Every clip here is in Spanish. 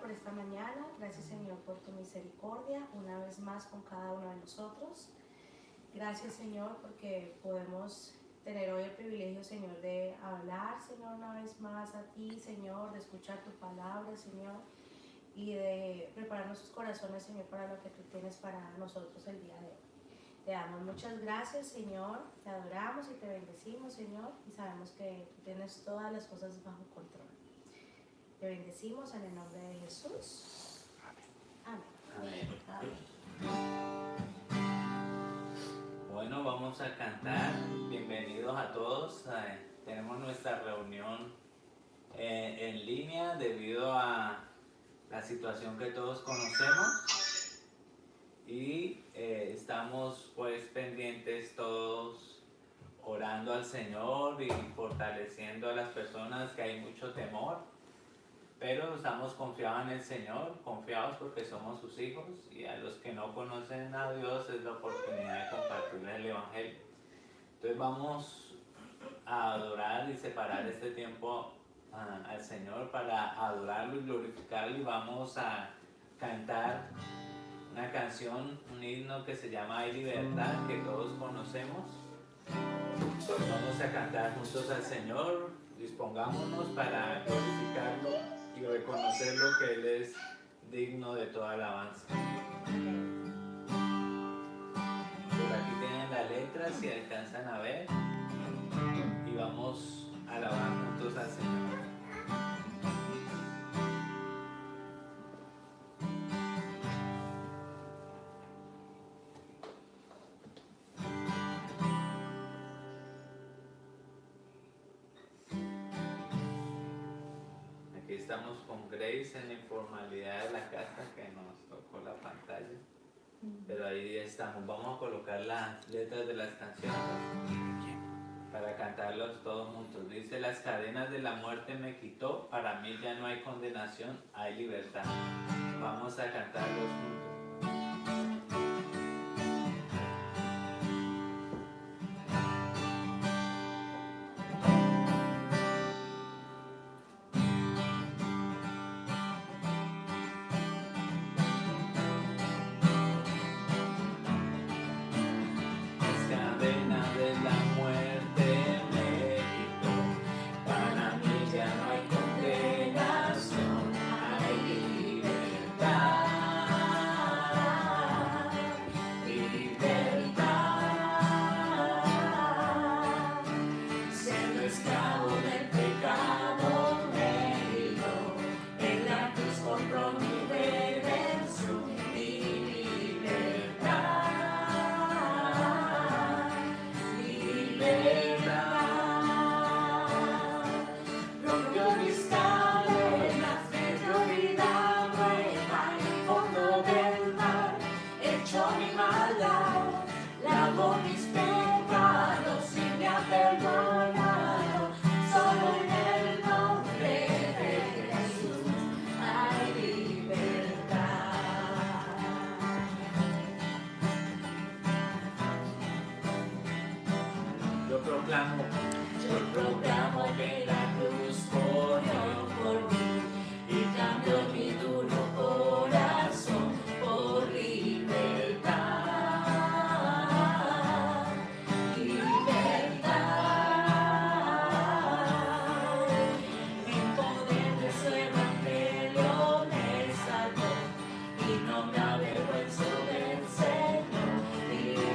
por esta mañana. Gracias, Señor, por tu misericordia, una vez más con cada uno de nosotros. Gracias, Señor, porque podemos tener hoy el privilegio, Señor, de hablar, Señor, una vez más a ti, Señor, de escuchar tu palabra, Señor, y de preparar nuestros corazones, Señor, para lo que tú tienes para nosotros el día de hoy. Te damos muchas gracias, Señor, te adoramos y te bendecimos, Señor, y sabemos que tú tienes todas las cosas bajo control. Te bendecimos en el nombre de Jesús. Amén. Amén. Bueno, vamos a cantar. Bienvenidos a todos. Tenemos nuestra reunión en línea debido a la situación que todos conocemos. Y estamos pues pendientes todos orando al Señor y fortaleciendo a las personas, que hay mucho temor. Pero estamos confiados en el Señor, confiados porque somos sus hijos, y a los que no conocen a Dios es la oportunidad de compartirles el Evangelio. Entonces vamos a adorar y separar este tiempo al Señor para adorarlo y glorificarlo, y vamos a cantar una canción, un himno que se llama Hay Libertad, que todos conocemos. Vamos a cantar juntos al Señor, dispongámonos para glorificarlo y reconocerlo, que Él es digno de toda alabanza. Por aquí tienen la letra, si alcanzan a ver, y vamos a alabar juntos al Señor. Aquí estamos con Grace en la informalidad de la casa, que nos tocó la pantalla, pero ahí estamos. Vamos a colocar las letras de las canciones para cantarlos todos juntos. Dice: las cadenas de la muerte me quitó, para mí ya no hay condenación, hay libertad. Vamos a cantarlos juntos. Yo proclamo que la cruz murió por mí y cambió mi duro corazón por libertad. Libertad. En poder de su evangelio me salvó y no me avergüenzo del Señor. Libertad.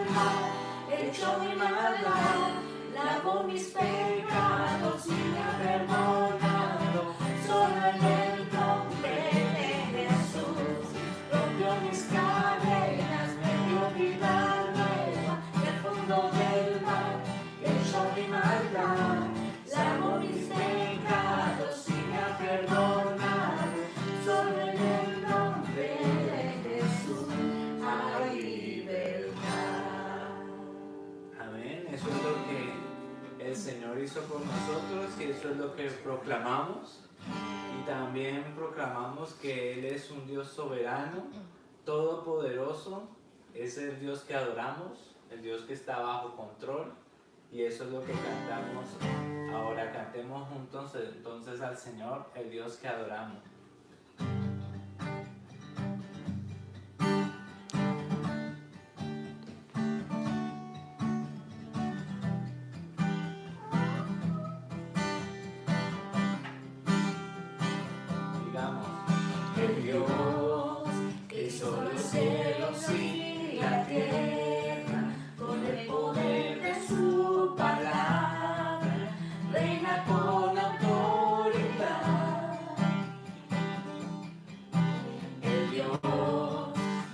culpa, hecho mi maldad, lavó mis pecados y me ha perdonado. Solo en el nombre de Jesús rompió mis cadenas, me dio vida nueva del fondo del mar, hecho mi maldad, lavó mis pecados y me ha perdonado. Solo en el nombre de Jesús hay libertad. Amén. Eso es lo que el Señor hizo por nosotros y eso es lo que proclamamos. Y también proclamamos que Él es un Dios soberano, todopoderoso, es el Dios que adoramos, el Dios que está bajo control. Y eso es lo que cantamos ahora. Cantemos juntos entonces al Señor, el Dios que adoramos. Digamos, El Dios que hizo los cielos y la tierra, con el poder de su palabra, reina con autoridad. El Dios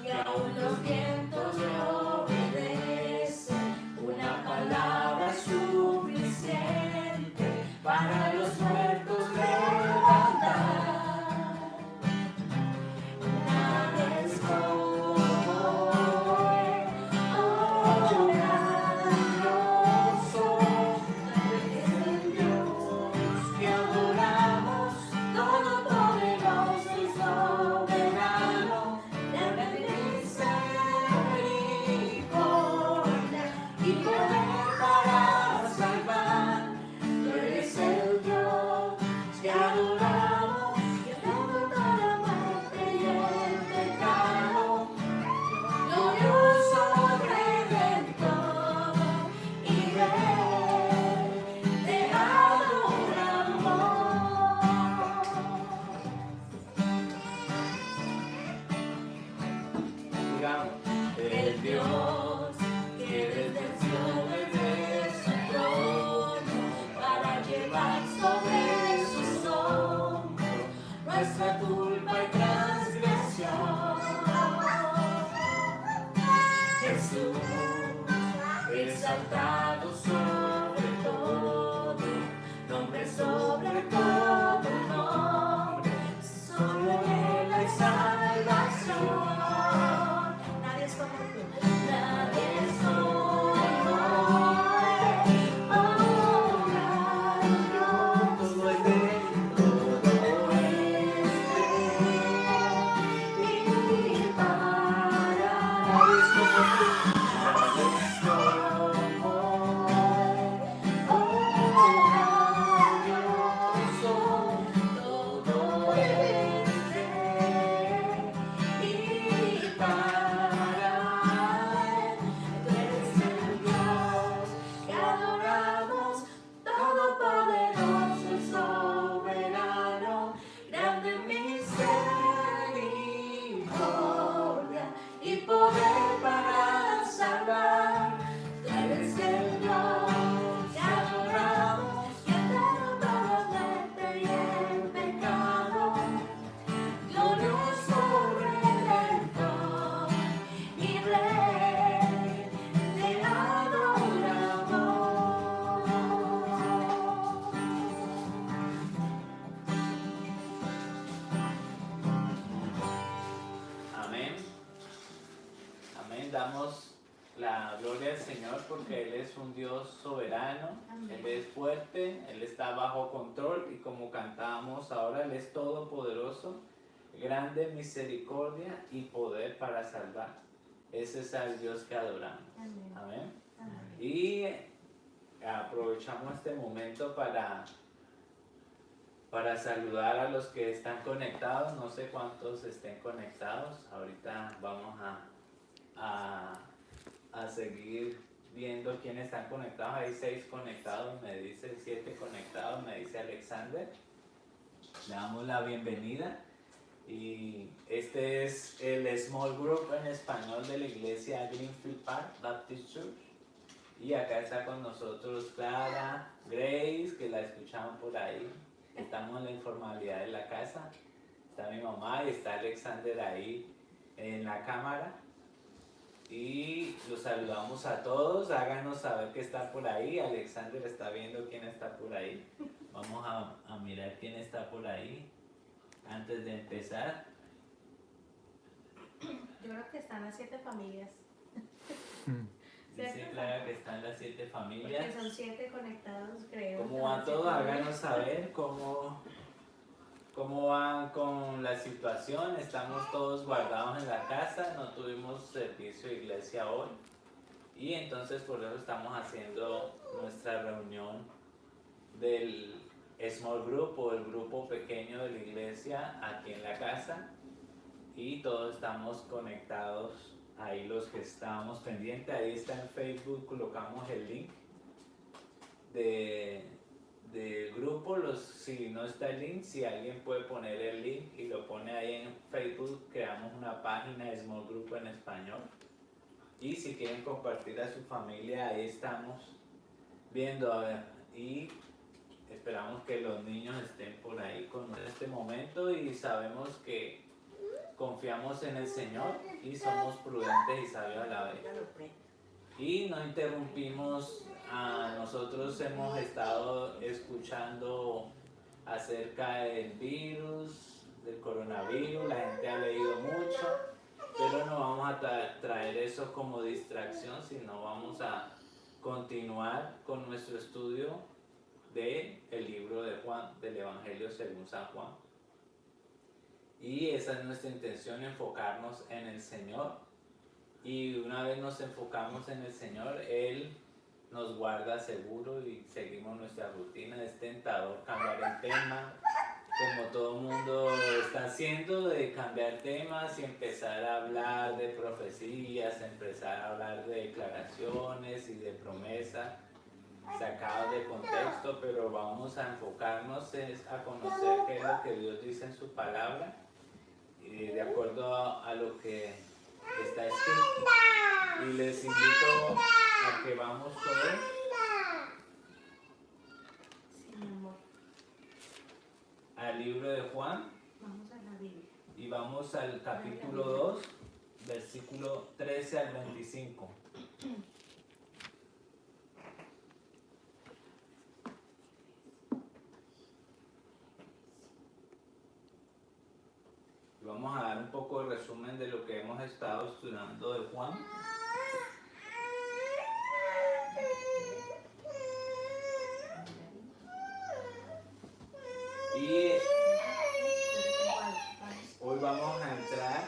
que aún los vientos le obedecen, una palabra suficiente para los muertos levantar. Nadie es como Él, oh grandioso, es el Dios que adoramos, todopoderoso y soberano, de misericordia y poder para salvar. Tú eres el Dios que adoramos, que derrotó la muerte y el pecado, glorioso Redentor y Rey, te adoramos. digamos, El Dios que desde el cielo desde su trono para llevar sobre sus hombros nuestra culpa y transgresión. Jesús, exaltado sobre todo, nombre sobre todo nombre, solo en Él hay salvación. Nadie es como tú, nadie es como Él, oh grandioso, todo es de Él, todo es de Él, y para nadie es como tú, nadie es como Él, oh grandioso, todo es de Él, y para Él. Tú eres el Dios que adoramos, todopoderoso y soberano, grande en misericordia y poder para salvar. Tú eres el Dios que adoramos, que derrotó la muerte y el pecado, glorioso Redentor y Rey, te adoramos. amén. Amén. Damos la gloria al Señor porque Él es un Dios soberano, Amén. Él es fuerte, Él está bajo control y como cantábamos ahora, Él es todopoderoso, grande en misericordia y poder para salvar. Ese es el Dios que adoramos. Amén. Amén. Amén. Y aprovechamos este momento para saludar a los que están conectados. No sé cuántos estén conectados. Ahorita vamos a seguir viendo quiénes están conectados. Hay 6 conectados, me dice 7 conectados, me dice Alexander. Le damos la bienvenida. Y este es el small group en español de la iglesia Greenfield Park Baptist Church. Y acá está con nosotros Clara, Grace, que la escuchaban por ahí. Estamos en la informalidad de la casa. Está mi mamá y está Alexander ahí en la cámara. Y los saludamos a todos. Háganos saber que está por ahí. Alexander está viendo quién está por ahí. Vamos a mirar quién está por ahí antes de empezar. Yo creo que están las 7 familias. Dice Clara que están las 7 familias. Porque son 7 conectados, creo. ¿Cómo va todo? Háganos saber cómo van con la situación. Estamos todos guardados en la casa, no tuvimos servicio de iglesia hoy. Y entonces por eso estamos haciendo nuestra reunión del small group o el grupo pequeño de la iglesia aquí en la casa. Y todos estamos conectados. Ahí los que estábamos pendientes, ahí está en Facebook, colocamos el link del grupo. Si no está el link, si alguien puede poner el link y lo pone ahí en Facebook, creamos una página de Small Group en español. Y si quieren compartir a su familia, ahí estamos viendo, a ver, y esperamos que los niños estén por ahí con este momento y sabemos que confiamos en el Señor y somos prudentes y sabios a la vez. Y no interrumpimos, nosotros hemos estado escuchando acerca del virus, del coronavirus, la gente ha leído mucho, pero no vamos a traer eso como distracción, sino vamos a continuar con nuestro estudio del libro de Juan, del Evangelio según San Juan. Y esa es nuestra intención, enfocarnos en el Señor. Y una vez nos enfocamos en el Señor, Él nos guarda seguro y seguimos nuestra rutina. Es tentador cambiar el tema, como todo el mundo está haciendo, de cambiar temas y empezar a hablar de profecías, empezar a hablar de declaraciones y de promesas sacadas de contexto, pero vamos a enfocarnos a conocer qué es lo que Dios dice en su palabra. Y de acuerdo a lo que está escrito. Y les invito a que vamos todos. Sí, mi amor. Al libro de Juan. Vamos a la Biblia. Y vamos al capítulo 2, versículo 13 al 25. Vamos a dar un poco de resumen de lo que hemos estado estudiando de Juan. Y hoy vamos a entrar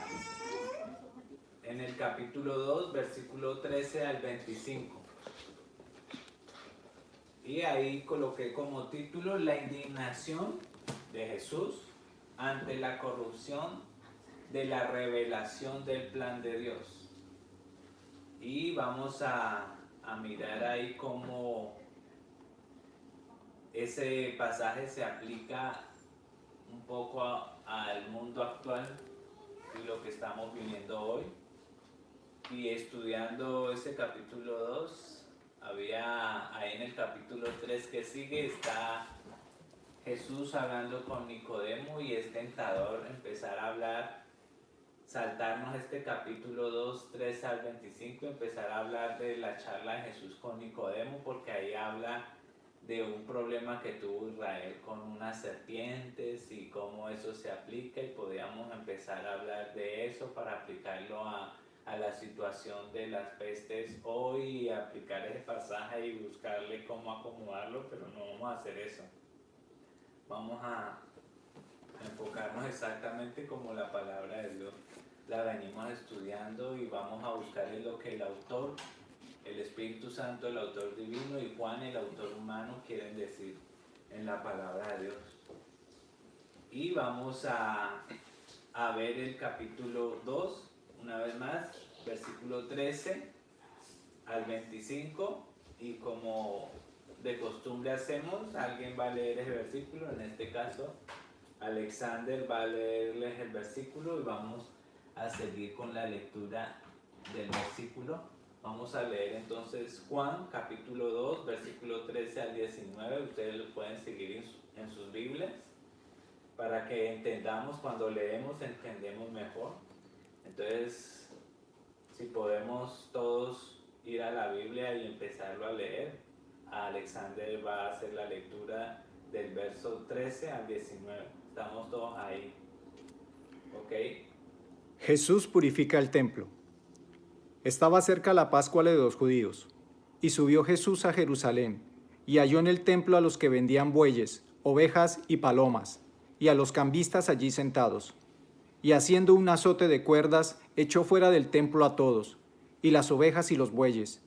en el capítulo 2, versículo 13 al 25. Y ahí coloqué como título la indignación de Jesús ante la corrupción de la revelación del plan de Dios. Y vamos a mirar ahí cómo ese pasaje se aplica un poco al mundo actual y lo que estamos viviendo hoy. Y estudiando ese capítulo 2, había ahí en el capítulo 3 que sigue, está Jesús hablando con Nicodemo y es tentador empezar a hablar, saltarnos este capítulo 2, 3 al 25, empezar a hablar de la charla de Jesús con Nicodemo, porque ahí habla de un problema que tuvo Israel con unas serpientes y cómo eso se aplica, y podíamos empezar a hablar de eso para aplicarlo a la situación de las pestes hoy y aplicar ese pasaje y buscarle cómo acomodarlo, pero no vamos a hacer eso. Vamos a enfocarnos exactamente como la palabra de Dios la venimos estudiando y vamos a buscar en lo que el autor, el Espíritu Santo, el autor divino, y Juan, el autor humano, quieren decir en la palabra de Dios. Y vamos a ver el capítulo 2, una vez más, versículo 13 al 25, y como de costumbre hacemos, alguien va a leer ese versículo, en este caso Alexander va a leerles el versículo y vamos a seguir con la lectura del versículo. Vamos a leer entonces Juan capítulo 2, versículo 13 al 19. Ustedes lo pueden seguir en sus Biblias para que entendamos. Cuando leemos entendemos mejor. Entonces, si podemos todos ir a la Biblia y empezarlo a leer, Alexander va a hacer la lectura del verso 13 al 19. Estamos todos ahí. ¿Ok? Jesús purifica el templo. Estaba cerca la Pascua de los judíos, y subió Jesús a Jerusalén, y halló en el templo a los que vendían bueyes, ovejas y palomas, y a los cambistas allí sentados. Y haciendo un azote de cuerdas, echó fuera del templo a todos, y las ovejas y los bueyes.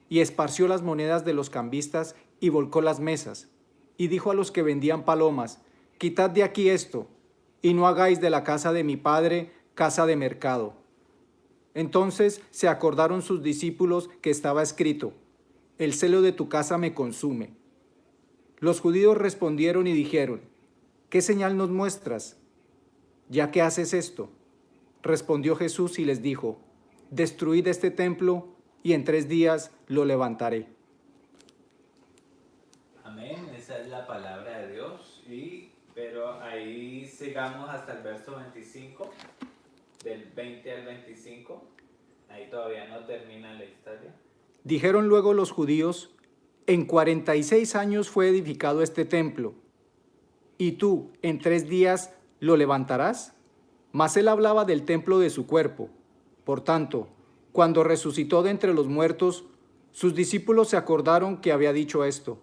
Y esparció las monedas de los cambistas, y volcó las mesas. Y dijo a los que vendían palomas: Quitad de aquí esto, y no hagáis de la casa de mi padre casa de mercado. Entonces se acordaron sus discípulos que estaba escrito: El celo de tu casa me consume. Los judíos respondieron y dijeron: ¿Qué señal nos muestras, ya que haces esto? Respondió Jesús y les dijo: Destruid este templo, y en 3 días lo levantaré. Amén, esa es la palabra de Dios. Pero ahí sigamos hasta el verso 25, del 20 al 25. Ahí todavía no termina la historia. Dijeron luego los judíos: En 46 años fue edificado este templo, ¿y tú en 3 días lo levantarás? Mas él hablaba del templo de su cuerpo. Por tanto, cuando resucitó de entre los muertos, sus discípulos se acordaron que había dicho esto,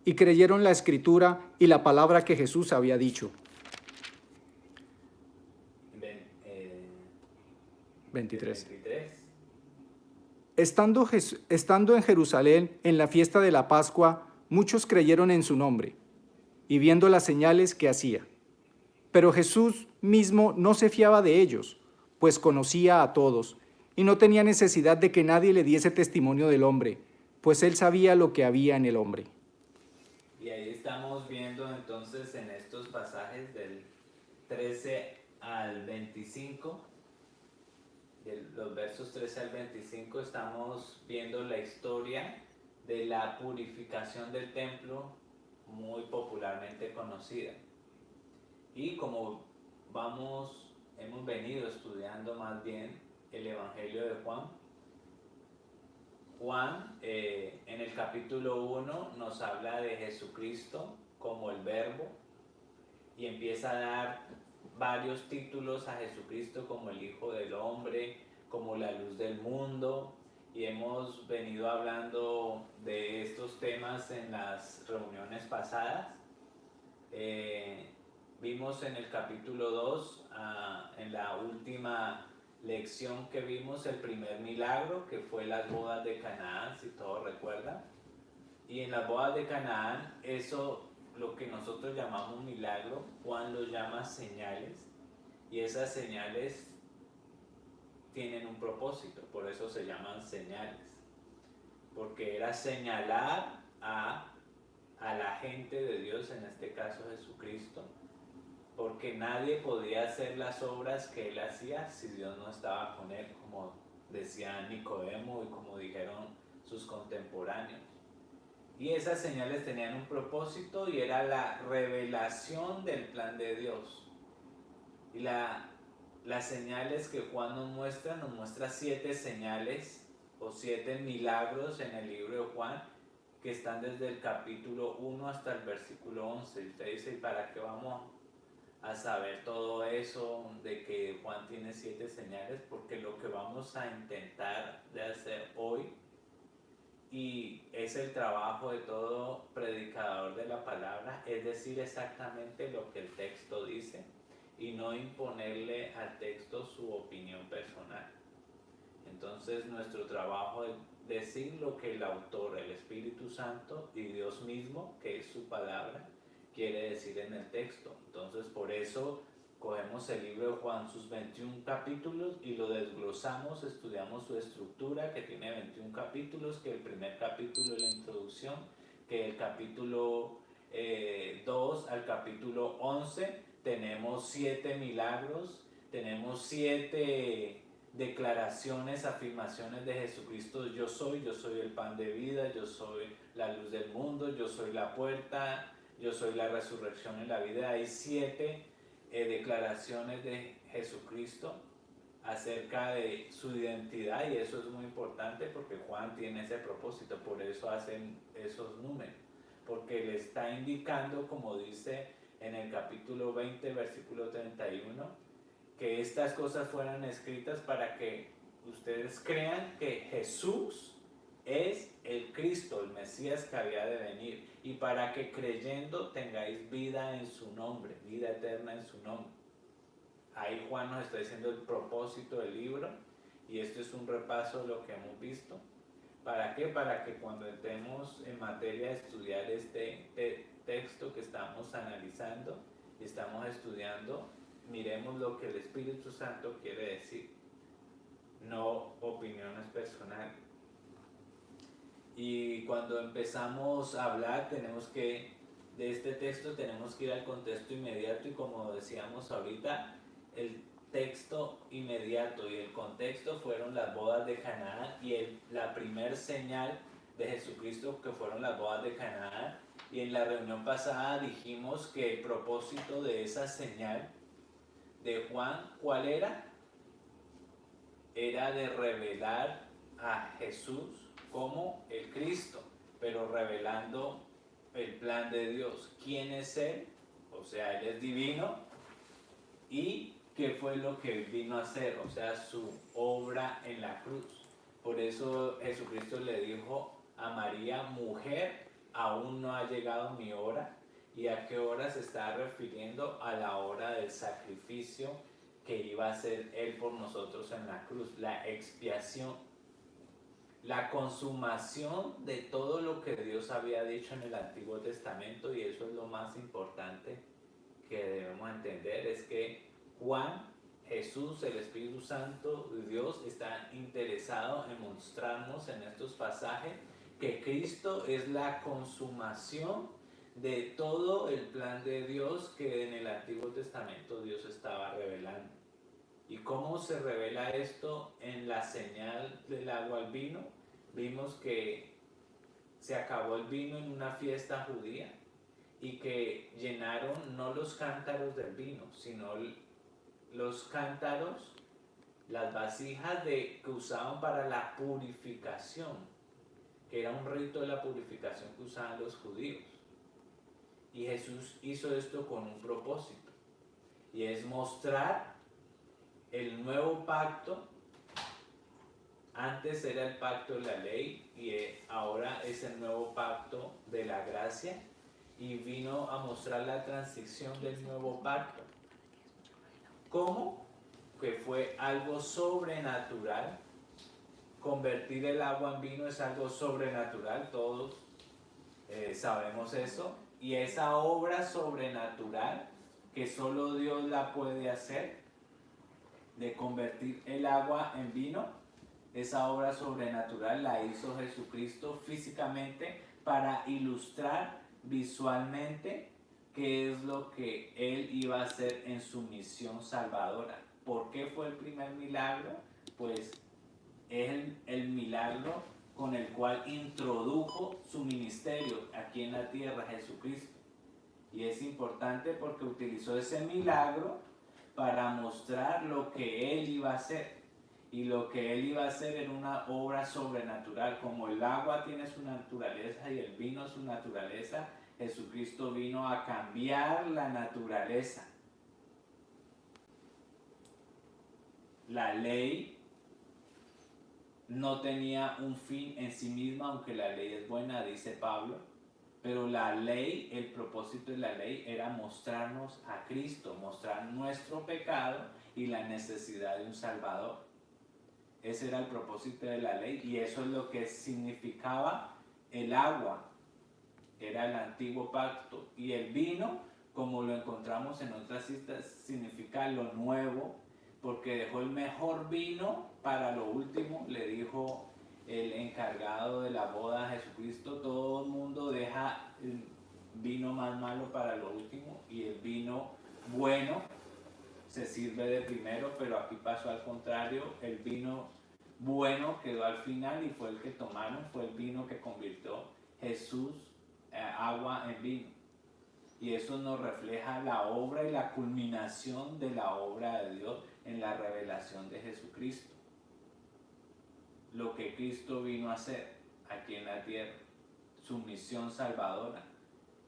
y creyeron la escritura y la palabra que Jesús había dicho. 23. Estando en Jerusalén en la fiesta de la Pascua, muchos creyeron en su nombre, y viendo las señales que hacía. Pero Jesús mismo no se fiaba de ellos, pues conocía a todos, y no tenía necesidad de que nadie le diese testimonio del hombre, pues él sabía lo que había en el hombre. Y ahí estamos viendo entonces en estos pasajes del 13 al 25, de los versos 13 al 25, estamos viendo la historia de la purificación del templo, muy popularmente conocida. Y como hemos venido estudiando más bien el Evangelio de Juan, en el capítulo 1 nos habla de Jesucristo como el Verbo y empieza a dar varios títulos a Jesucristo como el Hijo del Hombre, como la luz del mundo, y hemos venido hablando de estos temas en las reuniones pasadas. Vimos en el capítulo 2, en la última lección que vimos, el primer milagro, que fue las bodas de Canaán, si todos recuerdan. Y en las bodas de Canaán, eso, lo que nosotros llamamos milagro, Juan lo llama señales, y esas señales tienen un propósito, por eso se llaman señales, porque era señalar a la gente de Dios, en este caso Jesucristo, porque nadie podía hacer las obras que él hacía si Dios no estaba con él, como decía Nicodemo y como dijeron sus contemporáneos. Y esas señales tenían un propósito y era la revelación del plan de Dios. Y las señales que Juan nos muestra 7 señales o 7 milagros en el libro de Juan, que están desde el capítulo 1 hasta el versículo 11. Y usted dice: ¿y para qué vamos a saber todo eso de que Juan tiene 7 señales? Porque lo que vamos a intentar de hacer hoy, y es el trabajo de todo predicador de la palabra, es decir exactamente lo que el texto dice y no imponerle al texto su opinión personal. Entonces nuestro trabajo es decir lo que el autor, el Espíritu Santo y Dios mismo, que es su palabra, quiere decir en el texto. Entonces por eso cogemos el libro de Juan, sus 21 capítulos, y lo desglosamos, estudiamos su estructura, que tiene 21 capítulos, que el primer capítulo es la introducción, que el capítulo 2 al capítulo 11 tenemos 7 milagros, tenemos 7 declaraciones, afirmaciones de Jesucristo. Yo soy el pan de vida, yo soy la luz del mundo, yo soy la puerta, yo soy la resurrección y la vida. Hay 7 declaraciones de Jesucristo acerca de su identidad, y eso es muy importante porque Juan tiene ese propósito, por eso hacen esos números, porque le está indicando, como dice en el capítulo 20, versículo 31, que estas cosas fueran escritas para que ustedes crean que Jesús es el Cristo, el Mesías que había de venir, y para que creyendo tengáis vida en su nombre, vida eterna en su nombre. Ahí Juan nos está diciendo el propósito del libro, y esto es un repaso de lo que hemos visto. ¿Para qué? Para que cuando entremos en materia de estudiar este texto que estamos analizando y estamos estudiando, miremos lo que el Espíritu Santo quiere decir, no opiniones personales. Y cuando empezamos a hablar de este texto tenemos que ir al contexto inmediato, y como decíamos ahorita, el texto inmediato y el contexto fueron las bodas de Canaán, y la primer señal de Jesucristo que fueron las bodas de Canaán. Y en la reunión pasada dijimos que el propósito de esa señal de Juan, ¿cuál era? Era de revelar a Jesús como el Cristo, pero revelando el plan de Dios. ¿Quién es Él? O sea, Él es divino, y qué fue lo que vino a hacer, o sea, su obra en la cruz. Por eso Jesucristo le dijo a María: mujer, aún no ha llegado mi hora. ¿Y a qué hora se está refiriendo? A la hora del sacrificio que iba a hacer Él por nosotros en la cruz, la expiación, la consumación de todo lo que Dios había dicho en el Antiguo Testamento. Y eso es lo más importante que debemos entender, es que Juan, Jesús, el Espíritu Santo de Dios, está interesado en mostrarnos en estos pasajes que Cristo es la consumación de todo el plan de Dios que en el Antiguo Testamento Dios estaba revelando. ¿Y cómo se revela esto en la señal del agua al vino? Vimos que se acabó el vino en una fiesta judía, y que llenaron no los cántaros del vino, sino los cántaros, las vasijas que usaban para la purificación, que era un rito de la purificación que usaban los judíos. Y Jesús hizo esto con un propósito, y es mostrar el nuevo pacto. Antes era el pacto de la ley, y ahora es el nuevo pacto de la gracia, y vino a mostrar la transición del nuevo pacto. ¿Cómo? Que fue algo sobrenatural. Convertir el agua en vino es algo sobrenatural, todos sabemos eso. Y esa obra sobrenatural, que solo Dios la puede hacer, de convertir el agua en vino, esa obra sobrenatural la hizo Jesucristo físicamente para ilustrar visualmente qué es lo que Él iba a hacer en su misión salvadora. ¿Por qué fue el primer milagro? Pues es el milagro con el cual introdujo su ministerio aquí en la tierra, Jesucristo. Y es importante porque utilizó ese milagro para mostrar lo que Él iba a hacer. Y lo que Él iba a hacer era una obra sobrenatural. Como el agua tiene su naturaleza y el vino su naturaleza, Jesucristo vino a cambiar la naturaleza. La ley no tenía un fin en sí misma, aunque la ley es buena, dice Pablo, pero la ley, el propósito de la ley era mostrarnos a Cristo, mostrar nuestro pecado y la necesidad de un Salvador. Ese era el propósito de la ley, y eso es lo que significaba el agua, era el antiguo pacto. Y el vino, como lo encontramos en otras citas, significa lo nuevo, porque dejó el mejor vino para lo último. Le dijo el encargado de la boda a Jesucristo: todo el mundo deja el vino más malo para lo último, y el vino bueno se sirve de primero, pero aquí pasó al contrario, el vino bueno quedó al final y fue el que tomaron, fue el vino que convirtió Jesús agua en vino. Y eso nos refleja la obra y la culminación de la obra de Dios en la revelación de Jesucristo. Lo que Cristo vino a hacer aquí en la tierra, su misión salvadora.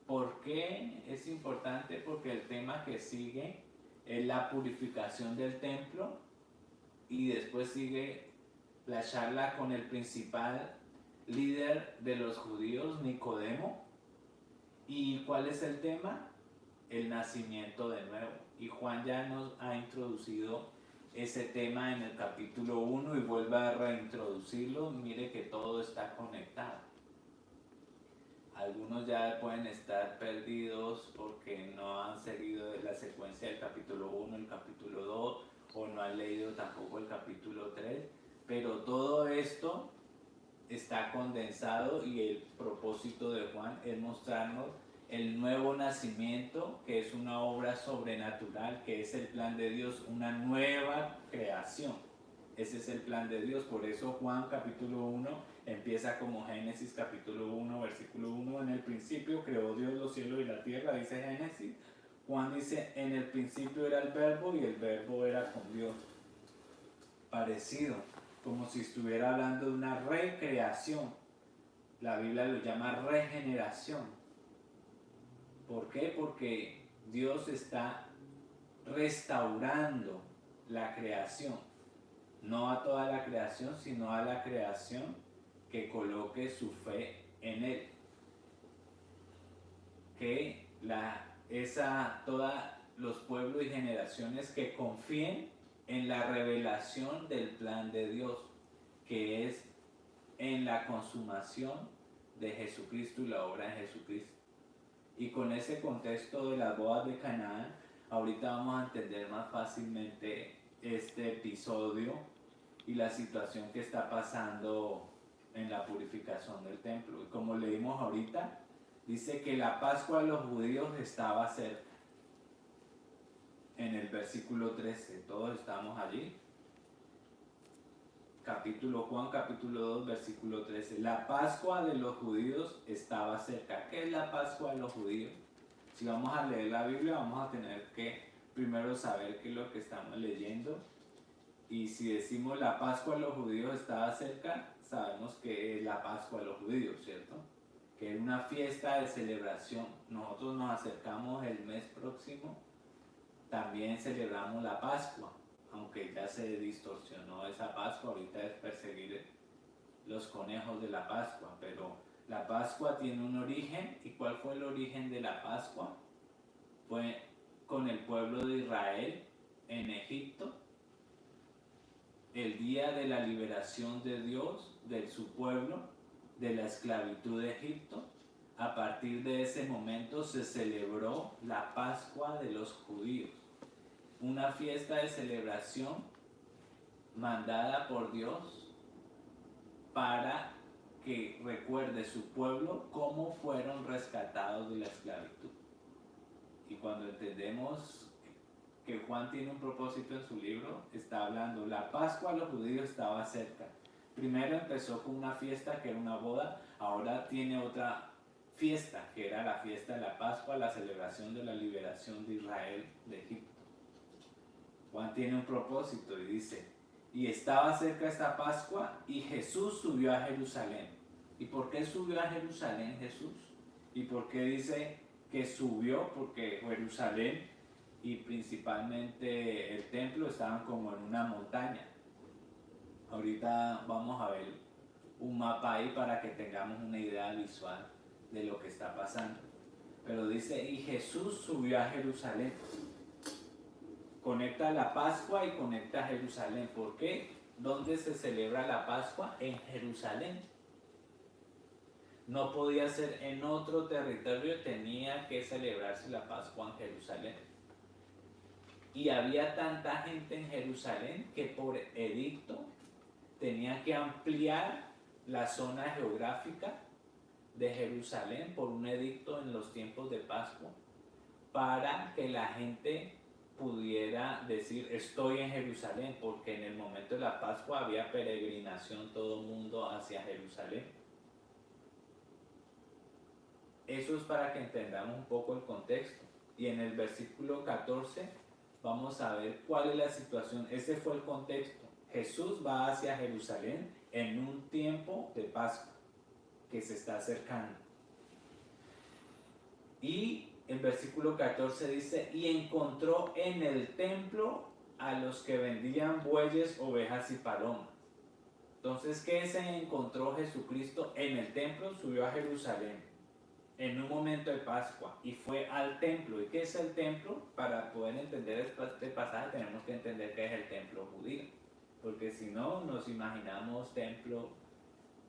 ¿Por qué es importante? Porque el tema que sigue es la purificación del templo y después sigue la charla con el principal líder de los judíos, Nicodemo. ¿Y cuál es el tema? El nacimiento de nuevo. Y Juan ya nos ha introducido ese tema en el capítulo 1 y vuelve a reintroducirlo. Mire que todo está conectado. Algunos ya pueden estar perdidos porque no han seguido la secuencia del capítulo 1, el capítulo 2, o no han leído tampoco el capítulo 3, pero todo esto está condensado y el propósito de Juan es mostrarnos el nuevo nacimiento, que es una obra sobrenatural, que es el plan de Dios, una nueva creación. Ese es el plan de Dios. Por eso Juan capítulo 1 empieza como Génesis capítulo 1, versículo 1. En el principio creó Dios los cielos y la tierra, dice Génesis. Juan dice, en el principio era el verbo y el verbo era con Dios. Parecido, como si estuviera hablando de una recreación. La Biblia lo llama regeneración. ¿Por qué? Porque Dios está restaurando la creación. No a toda la creación, sino a la creación que coloque su fe en Él. Que todos los pueblos y generaciones que confíen en la revelación del plan de Dios, que es en la consumación de Jesucristo y la obra de Jesucristo. Y con ese contexto de las bodas de Canaán, ahorita vamos a entender más fácilmente este episodio y la situación que está pasando en la purificación del templo. Y como leímos ahorita, dice que la Pascua de los judíos estaba cerca. En el versículo 13, todos estamos allí. Juan capítulo 2, versículo 13. La Pascua de los judíos estaba cerca. ¿Qué es la Pascua de los judíos? Si vamos a leer la Biblia, vamos a tener que primero saber qué es lo que estamos leyendo. Y si decimos la Pascua de los judíos estaba cerca, sabemos que es la Pascua de los judíos, ¿cierto? Que es una fiesta de celebración. Nosotros nos acercamos el mes próximo, también celebramos la Pascua, aunque ya se distorsionó esa Pascua, ahorita es perseguir los conejos de la Pascua, pero la Pascua tiene un origen. ¿Y cuál fue el origen de la Pascua? Fue con el pueblo de Israel en Egipto, el día de la liberación de Dios, de su pueblo, de la esclavitud de Egipto. A partir de ese momento se celebró la Pascua de los judíos, una fiesta de celebración mandada por Dios para que recuerde su pueblo cómo fueron rescatados de la esclavitud. Y cuando entendemos que Juan tiene un propósito en su libro, está hablando, la Pascua a los judíos estaba cerca. Primero empezó con una fiesta que era una boda, ahora tiene otra fiesta que era la fiesta de la Pascua, la celebración de la liberación de Israel de Egipto. Juan tiene un propósito y dice, y estaba cerca esta Pascua y Jesús subió a Jerusalén. ¿Y por qué subió a Jerusalén Jesús? ¿Y por qué dice que subió? Porque Jerusalén y principalmente el templo estaban como en una montaña. Ahorita vamos a ver un mapa ahí para que tengamos una idea visual de lo que está pasando. Pero dice, y Jesús subió a Jerusalén. Conecta la Pascua y conecta a Jerusalén. ¿Por qué? ¿Dónde se celebra la Pascua? En Jerusalén. No podía ser en otro territorio, tenía que celebrarse la Pascua en Jerusalén. Y había tanta gente en Jerusalén que por edicto tenía que ampliar la zona geográfica de Jerusalén por un edicto en los tiempos de Pascua para que la gente pudiera decir estoy en Jerusalén, porque en el momento de la Pascua había peregrinación todo el mundo hacia Jerusalén. Eso es para que entendamos un poco el contexto. Y en el versículo 14 vamos a ver cuál es la situación. Ese fue el contexto. Jesús va hacia Jerusalén en un tiempo de Pascua que se está acercando. Y el versículo 14 dice, y encontró en el templo a los que vendían bueyes, ovejas y palomas. Entonces, ¿qué se encontró Jesucristo en el templo? Subió a Jerusalén en un momento de Pascua y fue al templo. ¿Y qué es el templo? Para poder entender este pasaje tenemos que entender qué es el templo judío, porque si no nos imaginamos templo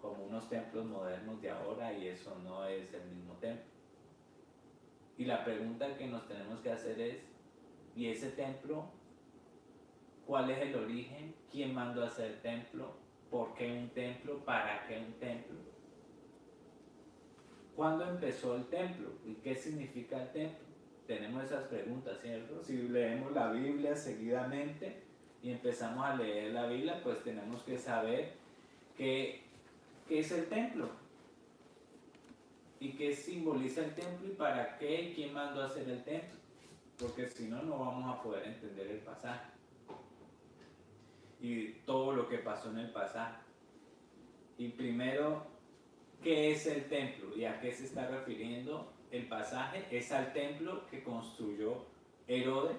como unos templos modernos de ahora y eso no es el mismo templo. Y la pregunta que nos tenemos que hacer es, ¿y ese templo? ¿Cuál es el origen? ¿Quién mandó a hacer templo? ¿Por qué un templo? ¿Para qué un templo? ¿Cuándo empezó el templo? ¿Y qué significa el templo? Tenemos esas preguntas, ¿cierto? Si leemos la Biblia seguidamente y empezamos a leer la Biblia, pues tenemos que saber qué es el templo y qué simboliza el templo y para qué y quién mandó a hacer el templo, porque si no, no vamos a poder entender el pasaje y todo lo que pasó en el pasaje. Y primero, ¿qué es el templo y a qué se está refiriendo el pasaje? Es al templo que construyó Herodes,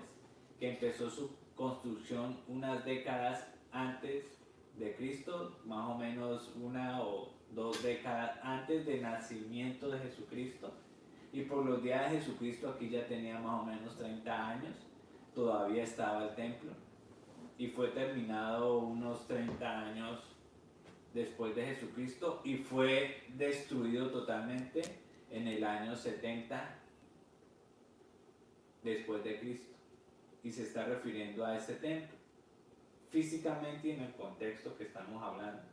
que empezó su construcción unas décadas antes de Cristo, más o menos 1 o 2 décadas antes del nacimiento de Jesucristo. Y por los días de Jesucristo, aquí ya tenía más o menos 30 años, todavía estaba el templo y fue terminado unos 30 años después de Jesucristo y fue destruido totalmente en el año 70 después de Cristo. Y se está refiriendo a ese templo, físicamente y en el contexto que estamos hablando.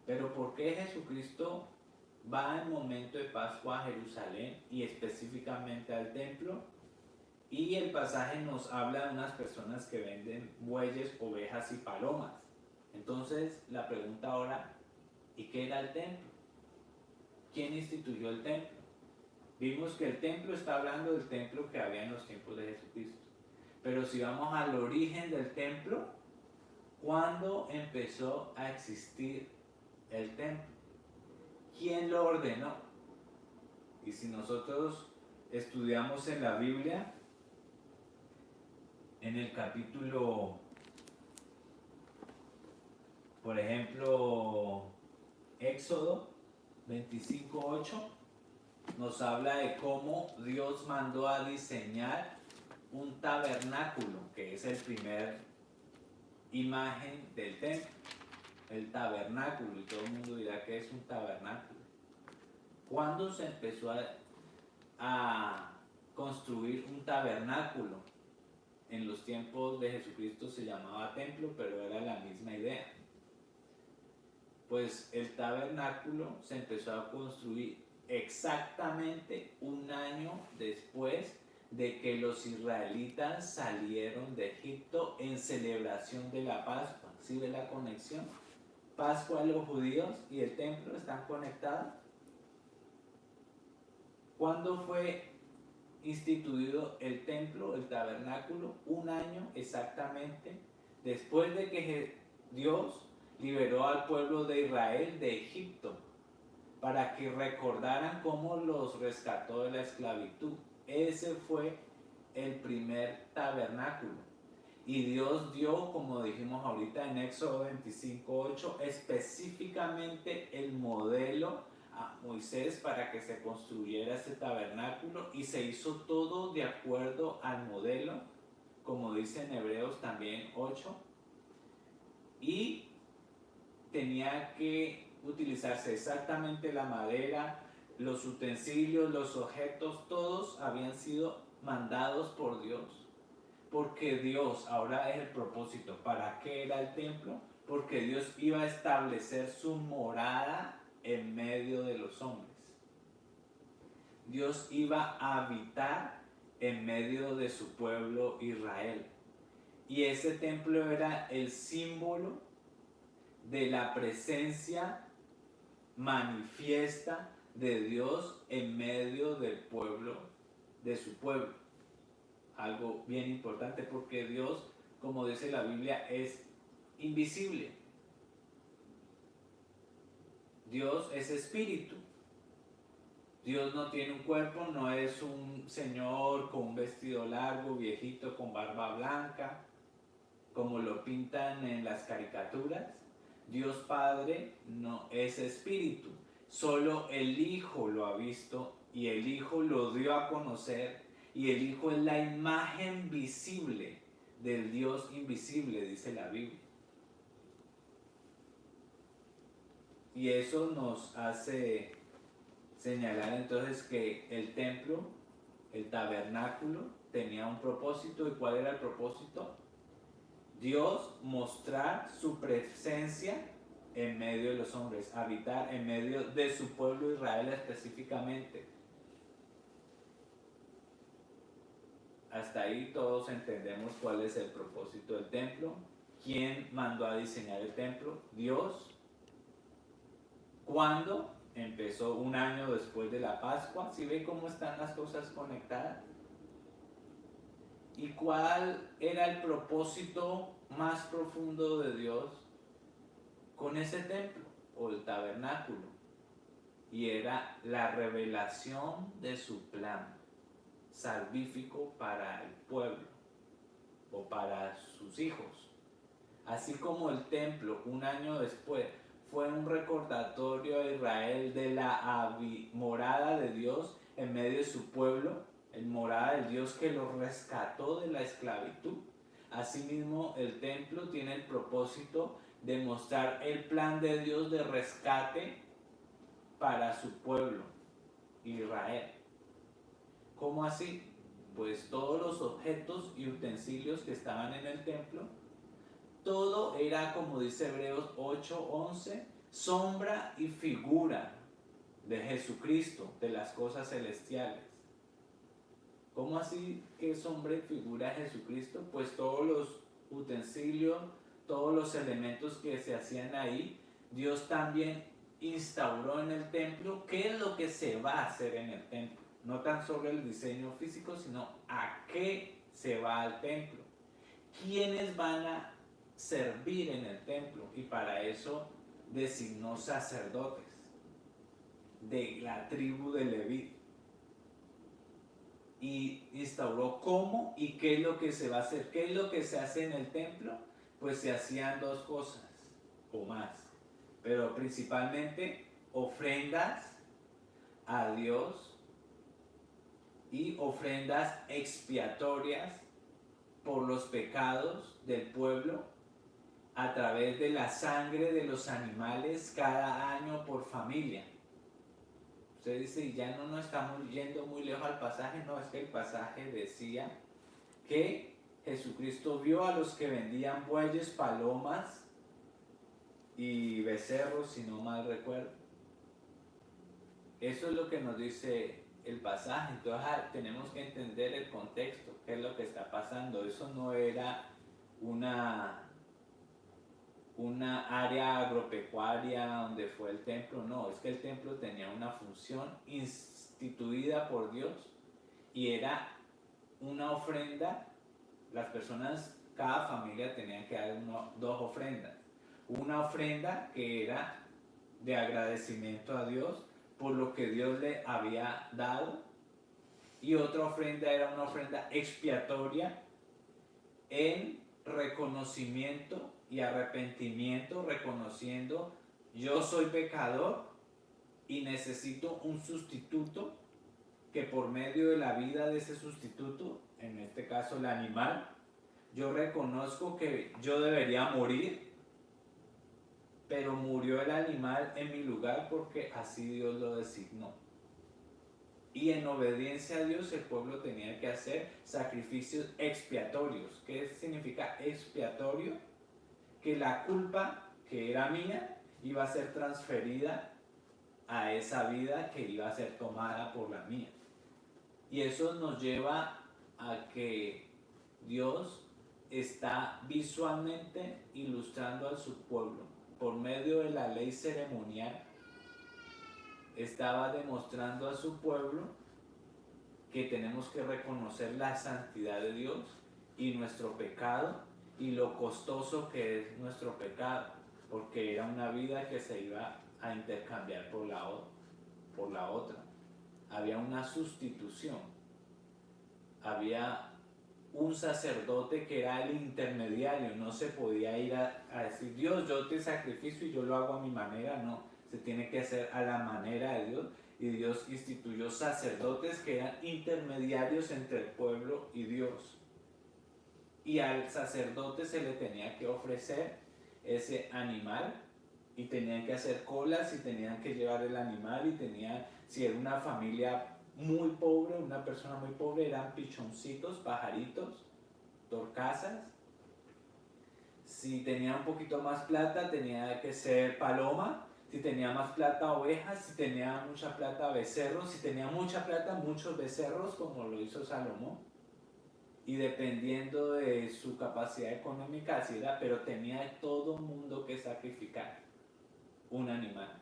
Pero ¿por qué Jesucristo va en momento de Pascua a Jerusalén y específicamente al templo? Y el pasaje nos habla de unas personas que venden bueyes, ovejas y palomas. Entonces la pregunta ahora, ¿y qué era el templo? ¿Quién instituyó el templo? Vimos que el templo está hablando del templo que había en los tiempos de Jesucristo. Pero si vamos al origen del templo, ¿cuándo empezó a existir el templo? ¿Quién lo ordenó? Y si nosotros estudiamos en la Biblia, en el capítulo, por ejemplo, Éxodo 25:8, nos habla de cómo Dios mandó a diseñar un tabernáculo, que es el primer imagen del templo, el tabernáculo, y todo el mundo dirá que es un tabernáculo. ¿Cuándo se empezó a construir un tabernáculo? En los tiempos de Jesucristo se llamaba templo, pero era la misma idea. Pues el tabernáculo se empezó a construir exactamente un año después de que los israelitas salieron de Egipto en celebración de la Pascua. ¿Sí ve la conexión? Pascua a los judíos y el templo están conectados. ¿Cuándo fue instituido el templo, el tabernáculo? Un año exactamente después de que Dios liberó al pueblo de Israel de Egipto para que recordaran cómo los rescató de la esclavitud. Ese fue el primer tabernáculo. Y Dios dio, como dijimos ahorita en Éxodo 25:8, específicamente el modelo a Moisés para que se construyera ese tabernáculo, y se hizo todo de acuerdo al modelo, como dice en Hebreos también 8, y tenía que utilizarse exactamente la madera, los utensilios, los objetos, todos habían sido mandados por Dios, porque Dios, ahora es el propósito. ¿Para qué era el templo? Porque Dios iba a establecer su morada en medio de los hombres. Dios iba a habitar en medio de su pueblo Israel. Y ese templo era el símbolo de la presencia manifiesta de Dios en medio del pueblo, de su pueblo. Algo bien importante, porque Dios, como dice la Biblia, es invisible. Dios es espíritu. Dios no tiene un cuerpo, no es un señor con un vestido largo, viejito, con barba blanca, como lo pintan en las caricaturas. Dios Padre no es espíritu, solo el Hijo lo ha visto y el Hijo lo dio a conocer, y el Hijo es la imagen visible del Dios invisible, dice la Biblia. Y eso nos hace señalar entonces que el templo, el tabernáculo, tenía un propósito. ¿Y cuál era el propósito? Dios mostrar su presencia en medio de los hombres, habitar en medio de su pueblo Israel específicamente. Hasta ahí todos entendemos cuál es el propósito del templo. ¿Quién mandó a diseñar el templo? Dios. ¿Cuándo? Empezó un año después de la Pascua. ¿Sí ve cómo están las cosas conectadas? ¿Y cuál era el propósito más profundo de Dios con ese templo o el tabernáculo? Y era la revelación de su plan salvífico para el pueblo o para sus hijos. Así como el templo un año después fue un recordatorio a Israel de la morada de Dios en medio de su pueblo, en morada del Dios que los rescató de la esclavitud. Asimismo, el templo tiene el propósito de mostrar el plan de Dios de rescate para su pueblo, Israel. ¿Cómo así? Pues todos los objetos y utensilios que estaban en el templo, todo era, como dice Hebreos 8:11, sombra y figura de Jesucristo, de las cosas celestiales. ¿Cómo así que sombra y figura de Jesucristo? Pues todos los utensilios, todos los elementos que se hacían ahí, Dios también instauró en el templo qué es lo que se va a hacer en el templo. No tan solo el diseño físico, sino a qué se va al templo. ¿Quiénes van a servir en el templo? Y para eso designó sacerdotes de la tribu de Leví. Y instauró cómo y qué es lo que se va a hacer. ¿Qué es lo que se hace en el templo? Pues se hacían dos cosas o más, pero principalmente ofrendas a Dios y ofrendas expiatorias por los pecados del pueblo a través de la sangre de los animales cada año por familia. Usted dice, ya no nos estamos yendo muy lejos al pasaje. No, es que el pasaje decía que Jesucristo vio a los que vendían bueyes, palomas y becerros, si no mal recuerdo. Eso es lo que nos dice el pasaje. Entonces tenemos que entender el contexto, qué es lo que está pasando. Eso no era una área agropecuaria donde fue el templo. No, es que el templo tenía una función instituida por Dios y era una ofrenda. Las personas, cada familia tenía que dar dos ofrendas. Una ofrenda que era de agradecimiento a Dios por lo que Dios le había dado, y otra ofrenda era una ofrenda expiatoria en reconocimiento y arrepentimiento, reconociendo: yo soy pecador y necesito un sustituto, que por medio de la vida de ese sustituto, en este caso el animal, yo reconozco que yo debería morir, pero murió el animal en mi lugar porque así Dios lo designó. Y en obediencia a Dios el pueblo tenía que hacer sacrificios expiatorios. ¿Qué significa expiatorio? Que la culpa que era mía iba a ser transferida a esa vida que iba a ser tomada por la mía. Y eso nos lleva a que Dios está visualmente ilustrando a su pueblo. Por medio de la ley ceremonial, estaba demostrando a su pueblo que tenemos que reconocer la santidad de Dios y nuestro pecado y lo costoso que es nuestro pecado, porque era una vida que se iba a intercambiar por la otra. Había una sustitución, había un sacerdote que era el intermediario, no se podía ir a decir, Dios, yo te sacrificio y yo lo hago a mi manera, no, se tiene que hacer a la manera de Dios, y Dios instituyó sacerdotes que eran intermediarios entre el pueblo y Dios, y al sacerdote se le tenía que ofrecer ese animal, y tenían que hacer colas y tenían que llevar el animal, y si era una familia muy pobre, una persona muy pobre, eran pichoncitos, pajaritos, torcasas. Si tenía un poquito más plata, tenía que ser paloma. Si tenía más plata, ovejas. Si tenía mucha plata, becerros. Si tenía mucha plata, muchos becerros, como lo hizo Salomón. Y dependiendo de su capacidad económica, así era, pero tenía todo el mundo que sacrificar un animal.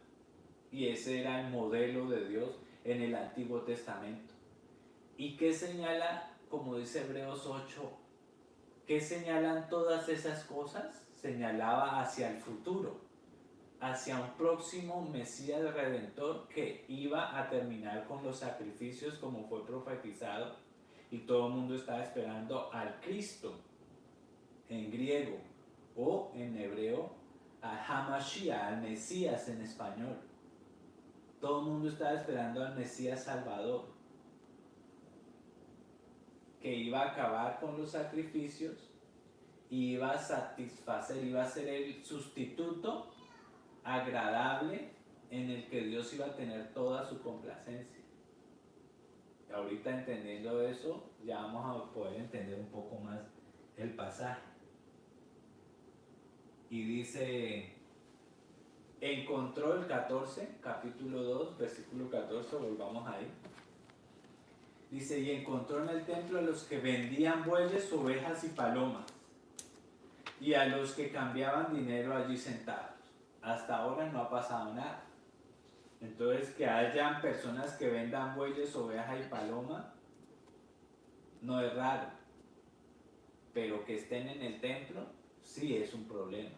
Y ese era el modelo de Dios en el Antiguo Testamento. ¿Y qué señala, como dice Hebreos 8, qué señalan todas esas cosas? Señalaba hacia el futuro, hacia un próximo Mesías Redentor que iba a terminar con los sacrificios como fue profetizado, y todo el mundo estaba esperando al Cristo en griego, o en hebreo al Hamashiach, al Mesías en español. Todo el mundo estaba esperando al Mesías Salvador, que iba a acabar con los sacrificios, iba a satisfacer, iba a ser el sustituto agradable en el que Dios iba a tener toda su complacencia. Y ahorita entendiendo eso, ya vamos a poder entender un poco más el pasaje. Y dice, encontró el 14, capítulo 2, versículo 14, volvamos ahí. Dice, y encontró en el templo a los que vendían bueyes, ovejas y palomas, y a los que cambiaban dinero allí sentados. Hasta ahora no ha pasado nada. Entonces, que hayan personas que vendan bueyes, ovejas y palomas, no es raro. Pero que estén en el templo, sí es un problema.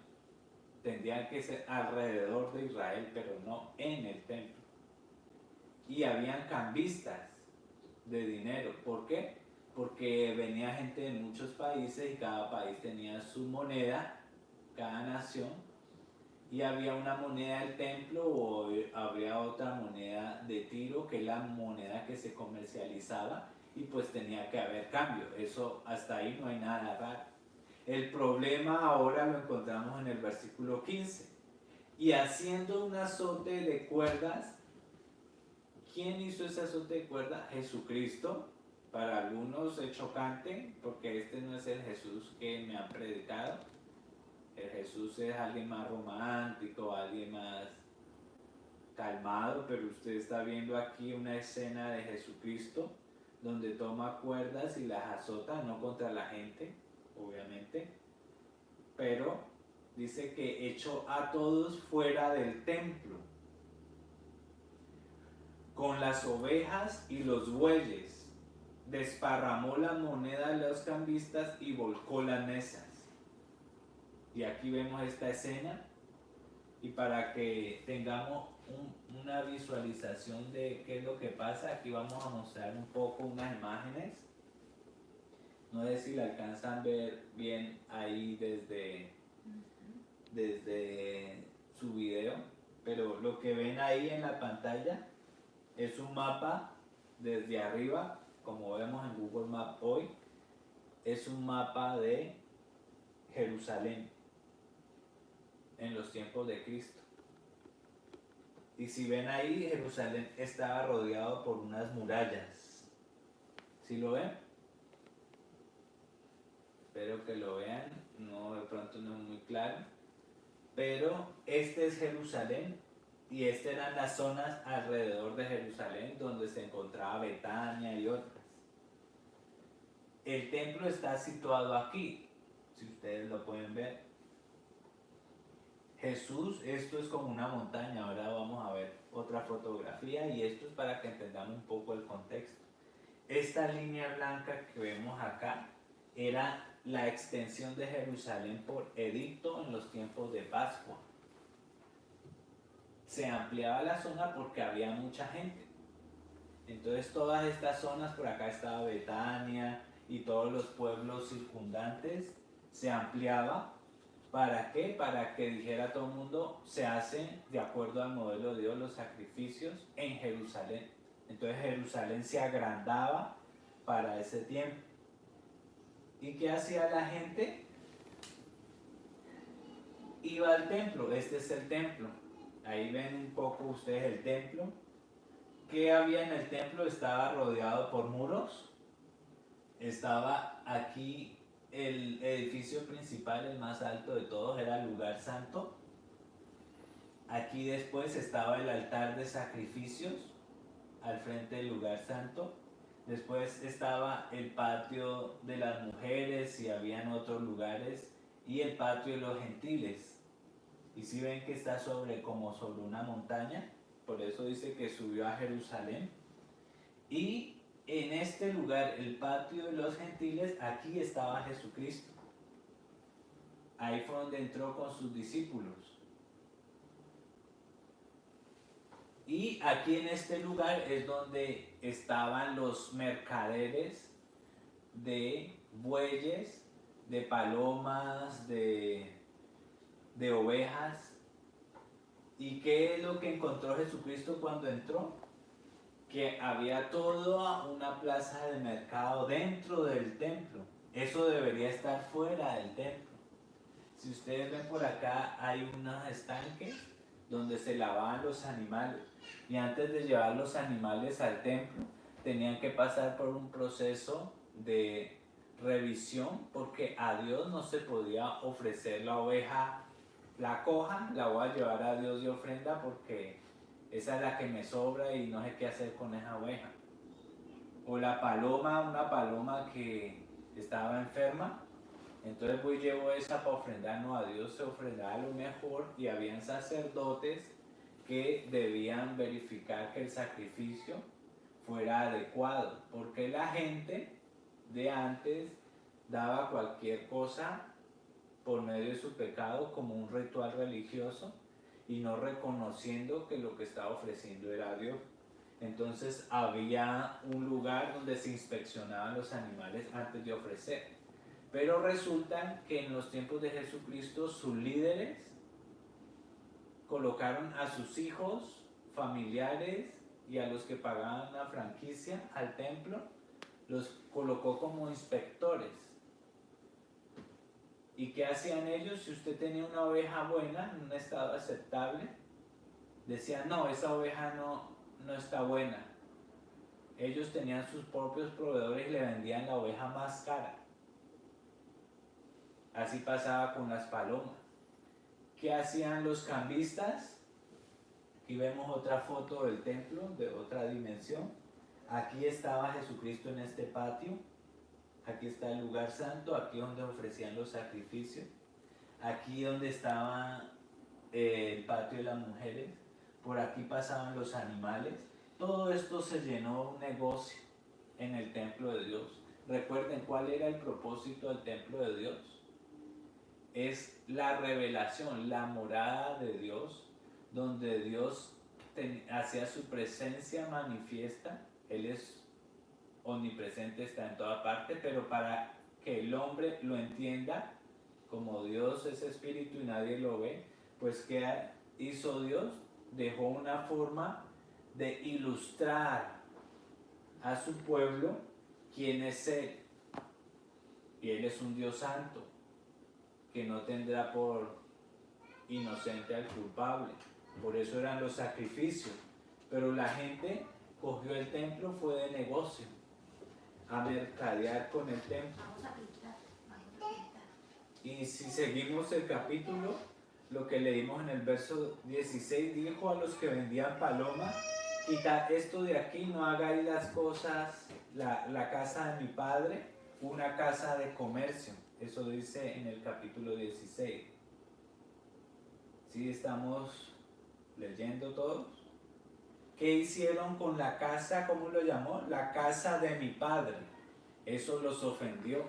Tendrían que ser alrededor de Israel, pero no en el templo. Y habían cambistas de dinero. ¿Por qué? Porque venía gente de muchos países y cada país tenía su moneda, cada nación, y había una moneda del templo o habría otra moneda de Tiro, que es la moneda que se comercializaba, y pues tenía que haber cambio. Eso hasta ahí no hay nada raro. El problema ahora lo encontramos en el versículo 15. Y haciendo un azote de cuerdas. ¿Quién hizo ese azote de cuerda? Jesucristo. Para algunos es chocante, porque este no es el Jesús que me han predicado. El Jesús es alguien más romántico, alguien más calmado, pero usted está viendo aquí una escena de Jesucristo donde toma cuerdas y las azota, no contra la gente, obviamente, pero dice que echó a todos fuera del templo, con las ovejas y los bueyes, desparramó la moneda de los cambistas y volcó las mesas. Y aquí vemos esta escena, y para que tengamos una visualización de qué es lo que pasa, aquí vamos a mostrar un poco unas imágenes. No sé si la alcanzan a ver bien ahí desde su video, pero lo que ven ahí en la pantalla es un mapa desde arriba, como vemos en Google Maps hoy, es un mapa de Jerusalén en los tiempos de Cristo. Y si ven ahí, Jerusalén estaba rodeado por unas murallas. ¿Sí lo ven? Espero que lo vean, no, de pronto no es muy claro. Pero este es Jerusalén, y estas eran las zonas alrededor de Jerusalén donde se encontraba Betania y otras. el templo está situado aquí, si ustedes lo pueden ver. Jesús, esto es como una montaña, ahora vamos a ver otra fotografía y esto es para que entendamos un poco el contexto. Esta línea blanca que vemos acá era la extensión de Jerusalén por edicto en los tiempos de Pascua. Se ampliaba la zona porque había mucha gente. Entonces todas estas zonas, por acá estaba Betania y todos los pueblos circundantes, se ampliaba. ¿Para qué? Para que dijera todo el mundo, se hacen de acuerdo al modelo de Dios los sacrificios en Jerusalén. Entonces Jerusalén se agrandaba para ese tiempo. ¿Y qué hacía la gente? Iba al templo, este es el templo. Ahí ven un poco ustedes el templo. ¿Qué había en el templo? Estaba rodeado por muros. Estaba aquí el edificio principal, el más alto de todos, era el lugar santo. Aquí después estaba el altar de sacrificios al frente del lugar santo. Después estaba el patio de las mujeres y habían otros lugares y el patio de los gentiles. Y si ven que está como sobre una montaña, por eso dice que subió a Jerusalén. Y en este lugar, el patio de los gentiles, aquí estaba Jesucristo. Ahí fue donde entró con sus discípulos. Y aquí en este lugar es donde estaban los mercaderes de bueyes, de palomas, de ovejas. ¿Y qué es lo que encontró Jesucristo cuando entró? Que había toda una plaza de mercado dentro del templo. Eso debería estar fuera del templo. Si ustedes ven por acá, hay unos estanques donde se lavaban los animales. Y antes de llevar los animales al templo, tenían que pasar por un proceso de revisión, porque a Dios no se podía ofrecer la oveja, la coja, la voy a llevar a Dios de ofrenda porque esa es la que me sobra y no sé qué hacer con esa oveja. O la paloma, una paloma que estaba enferma, entonces voy y llevo esa para ofrendar. No, a Dios se ofrendaba lo mejor y habían sacerdotes que debían verificar que el sacrificio fuera adecuado, porque la gente de antes daba cualquier cosa por medio de su pecado como un ritual religioso y no reconociendo que lo que estaba ofreciendo era Dios. Entonces había un lugar donde se inspeccionaban los animales antes de ofrecer. Pero resulta que en los tiempos de Jesucristo sus líderes colocaron a sus hijos, familiares y a los que pagaban la franquicia al templo, los colocó como inspectores. ¿Y qué hacían ellos? Si usted tenía una oveja buena, en un estado aceptable, decían, no, esa oveja no está buena. Ellos tenían sus propios proveedores y le vendían la oveja más cara. Así pasaba con las palomas. ¿Qué hacían los cambistas? Aquí vemos otra foto del templo, de otra dimensión. Aquí estaba Jesucristo en este patio. Aquí está el lugar santo, aquí donde ofrecían los sacrificios. Aquí donde estaba el patio de las mujeres. Por aquí pasaban los animales. Todo esto se llenó un negocio en el templo de Dios. Recuerden cuál era el propósito del templo de Dios. Es la revelación, la morada de Dios, donde Dios hacía su presencia manifiesta. Él es omnipresente, está en toda parte, pero para que el hombre lo entienda, como Dios es espíritu y nadie lo ve, pues ¿qué hizo Dios? Dejó una forma de ilustrar a su pueblo quién es Él. Y Él es un Dios santo, que no tendrá por inocente al culpable. Por eso eran los sacrificios. Pero la gente cogió el templo, fue de negocio, a mercadear con el templo. Y si seguimos el capítulo, lo que leímos en el verso 16, dijo a los que vendían palomas, quitad esto de aquí, no hagáis las cosas, la casa de mi padre una casa de comercio. Eso dice en el capítulo 16. ¿Sí estamos leyendo todos? ¿Qué hicieron con la casa? ¿Cómo lo llamó? La casa de mi padre. Eso los ofendió.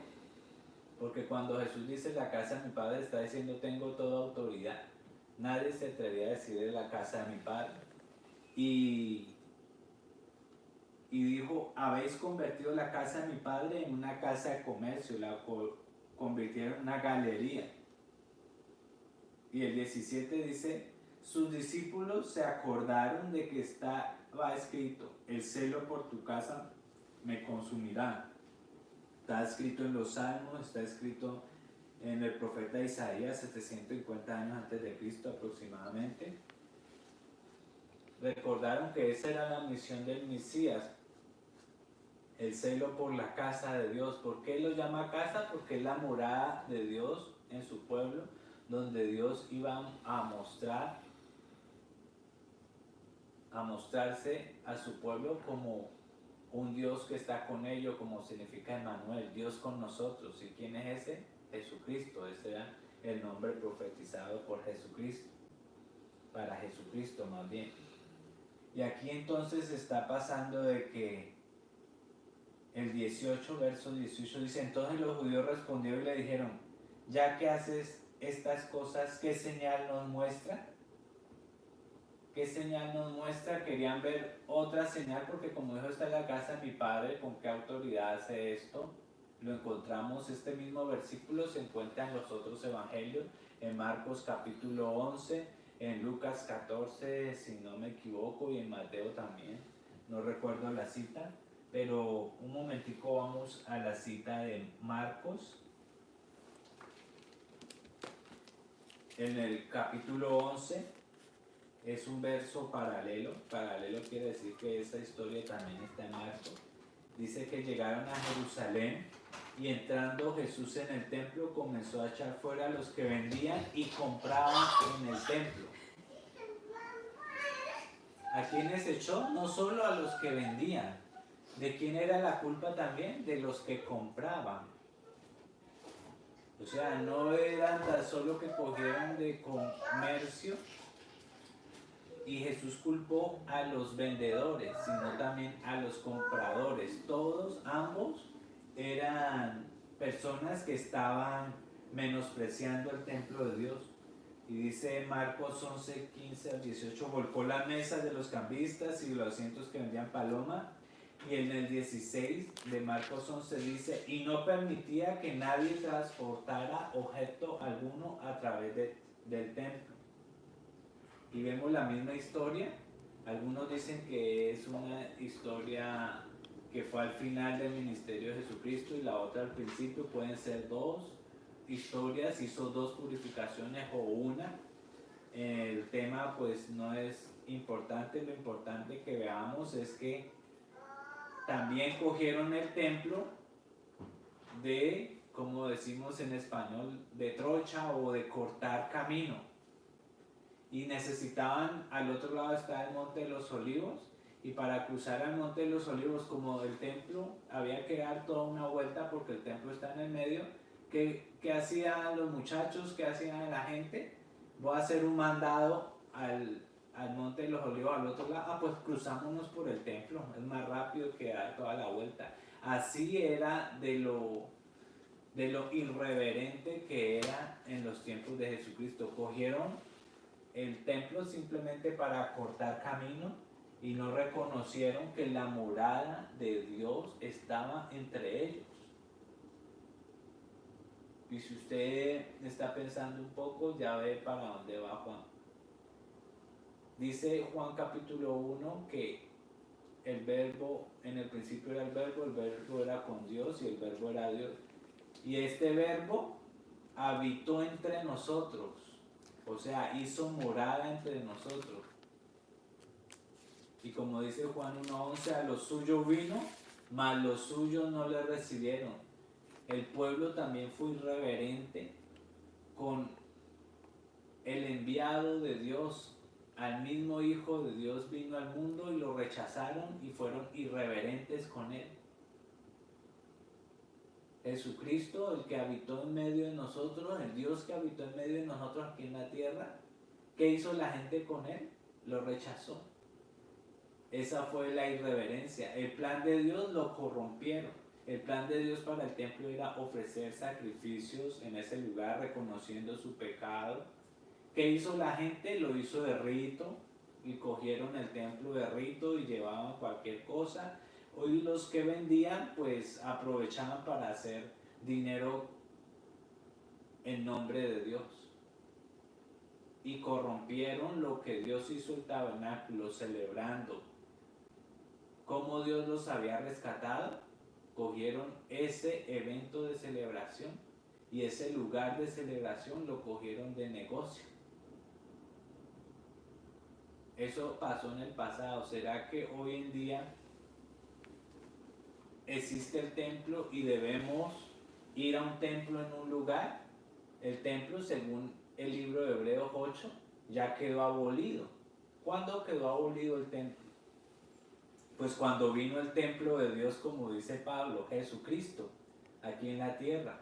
Porque cuando Jesús dice la casa de mi padre, está diciendo tengo toda autoridad. Nadie se atrevía a decir de la casa de mi padre. Y dijo, habéis convertido la casa de mi padre en una casa de comercio, la convirtieron en una galería. Y el 17 dice, sus discípulos se acordaron de que estaba escrito, el celo por tu casa me consumirá. Está escrito en los Salmos, está escrito en el profeta Isaías, 750 años antes de Cristo aproximadamente. Recordaron que esa era la misión del Mesías, el celo por la casa de Dios. ¿Por qué lo llama casa? Porque es la morada de Dios en su pueblo, donde Dios iba a mostrarse a su pueblo como un Dios que está con ellos, como significa Emmanuel, Dios con nosotros. ¿Y quién es ese? Jesucristo. Ese era el nombre profetizado por Jesucristo, para Jesucristo más bien. Y aquí entonces está pasando de que el 18, verso 18 dice, entonces los judíos respondieron y le dijeron, ya que haces estas cosas, ¿qué señal nos muestra? ¿Qué señal nos muestra? Querían ver otra señal, porque como dijo, esta es la casa de mi padre, ¿con qué autoridad hace esto? Lo encontramos, este mismo versículo se encuentra en los otros evangelios, en Marcos capítulo 11, en Lucas 14, si no me equivoco, y en Mateo también, no recuerdo la cita, pero un momentico vamos a la cita de Marcos, en el capítulo 11, es un verso paralelo quiere decir que esa historia también está en Marcos. Dice que llegaron a Jerusalén y entrando Jesús en el templo comenzó a echar fuera a los que vendían y compraban en el templo. ¿A quiénes echó? No solo a los que vendían. ¿De quién era la culpa también? De los que compraban. O sea, no eran tan solo que cogieron de comercio y Jesús culpó a los vendedores, sino también a los compradores. Todos, ambos, eran personas que estaban menospreciando el templo de Dios. Y dice Marcos 11, 15 al 18, volcó las mesas de los cambistas y los asientos que vendían paloma. Y en el 16 de Marcos 11 dice, y no permitía que nadie transportara objeto alguno a través del templo. Y vemos la misma historia. Algunos dicen que es una historia que fue al final del ministerio de Jesucristo y la otra al principio. Pueden ser dos historias, hizo dos purificaciones o una. El tema pues no es importante, lo importante que veamos es que también cogieron el templo de, como decimos en español, de trocha o de cortar camino. Y necesitaban, al otro lado está el Monte de los Olivos, y para cruzar al Monte de los Olivos, como el templo, había que dar toda una vuelta porque el templo está en el medio. ¿Qué hacían los muchachos? ¿Qué hacían la gente? Voy a hacer un mandado al Monte de los Olivos al otro lado. Pues cruzámonos por el templo, es más rápido que dar toda la vuelta. Así era de lo irreverente que era en los tiempos de Jesucristo. Cogieron el templo simplemente para cortar camino y no reconocieron que la morada de Dios estaba entre ellos. Y si usted está pensando un poco, ya ve para dónde va Juan. Dice Juan capítulo 1 que el verbo, en el principio era el verbo era con Dios y el verbo era Dios. Y este verbo habitó entre nosotros. O sea, hizo morada entre nosotros. Y como dice Juan 1:11, a los suyos vino, mas los suyos no le recibieron. El pueblo también fue irreverente con el enviado de Dios. Al mismo Hijo de Dios vino al mundo y lo rechazaron y fueron irreverentes con él. Jesucristo, el que habitó en medio de nosotros, el Dios que habitó en medio de nosotros aquí en la tierra, ¿qué hizo la gente con él? Lo rechazó. Esa fue la irreverencia. El plan de Dios lo corrompieron. El plan de Dios para el templo era ofrecer sacrificios en ese lugar, reconociendo su pecado. ¿Qué hizo la gente? Lo hizo de rito, y cogieron el templo de rito y llevaban cualquier cosa. Hoy los que vendían pues aprovechaban para hacer dinero en nombre de Dios y corrompieron lo que Dios hizo el tabernáculo, celebrando cómo Dios los había rescatado. Cogieron ese evento de celebración y ese lugar de celebración lo cogieron de negocio. Eso pasó en el pasado. ¿Será que hoy en día existe el templo y debemos ir a un templo en un lugar? El templo, según el libro de Hebreos 8, ya quedó abolido. ¿Cuándo quedó abolido el templo? Pues cuando vino el templo de Dios, como dice Pablo, Jesucristo, aquí en la tierra.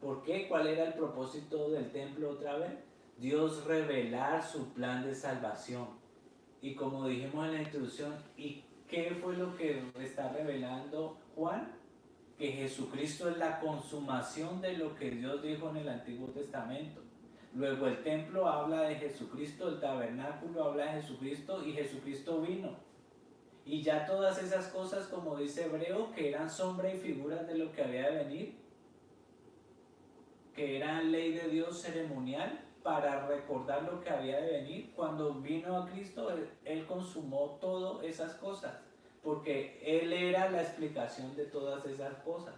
¿Por qué? ¿Cuál era el propósito del templo otra vez? Dios revelar su plan de salvación. Y como dijimos en la introducción, ¿y qué fue lo que está revelando Juan? Que Jesucristo es la consumación de lo que Dios dijo en el Antiguo Testamento. Luego el templo habla de Jesucristo, el tabernáculo habla de Jesucristo y Jesucristo vino. Y ya todas esas cosas, como dice Hebreo, que eran sombra y figuras de lo que había de venir, que eran ley de Dios ceremonial para recordar lo que había de venir. Cuando vino a Cristo, Él consumó todas esas cosas, porque Él era la explicación de todas esas cosas.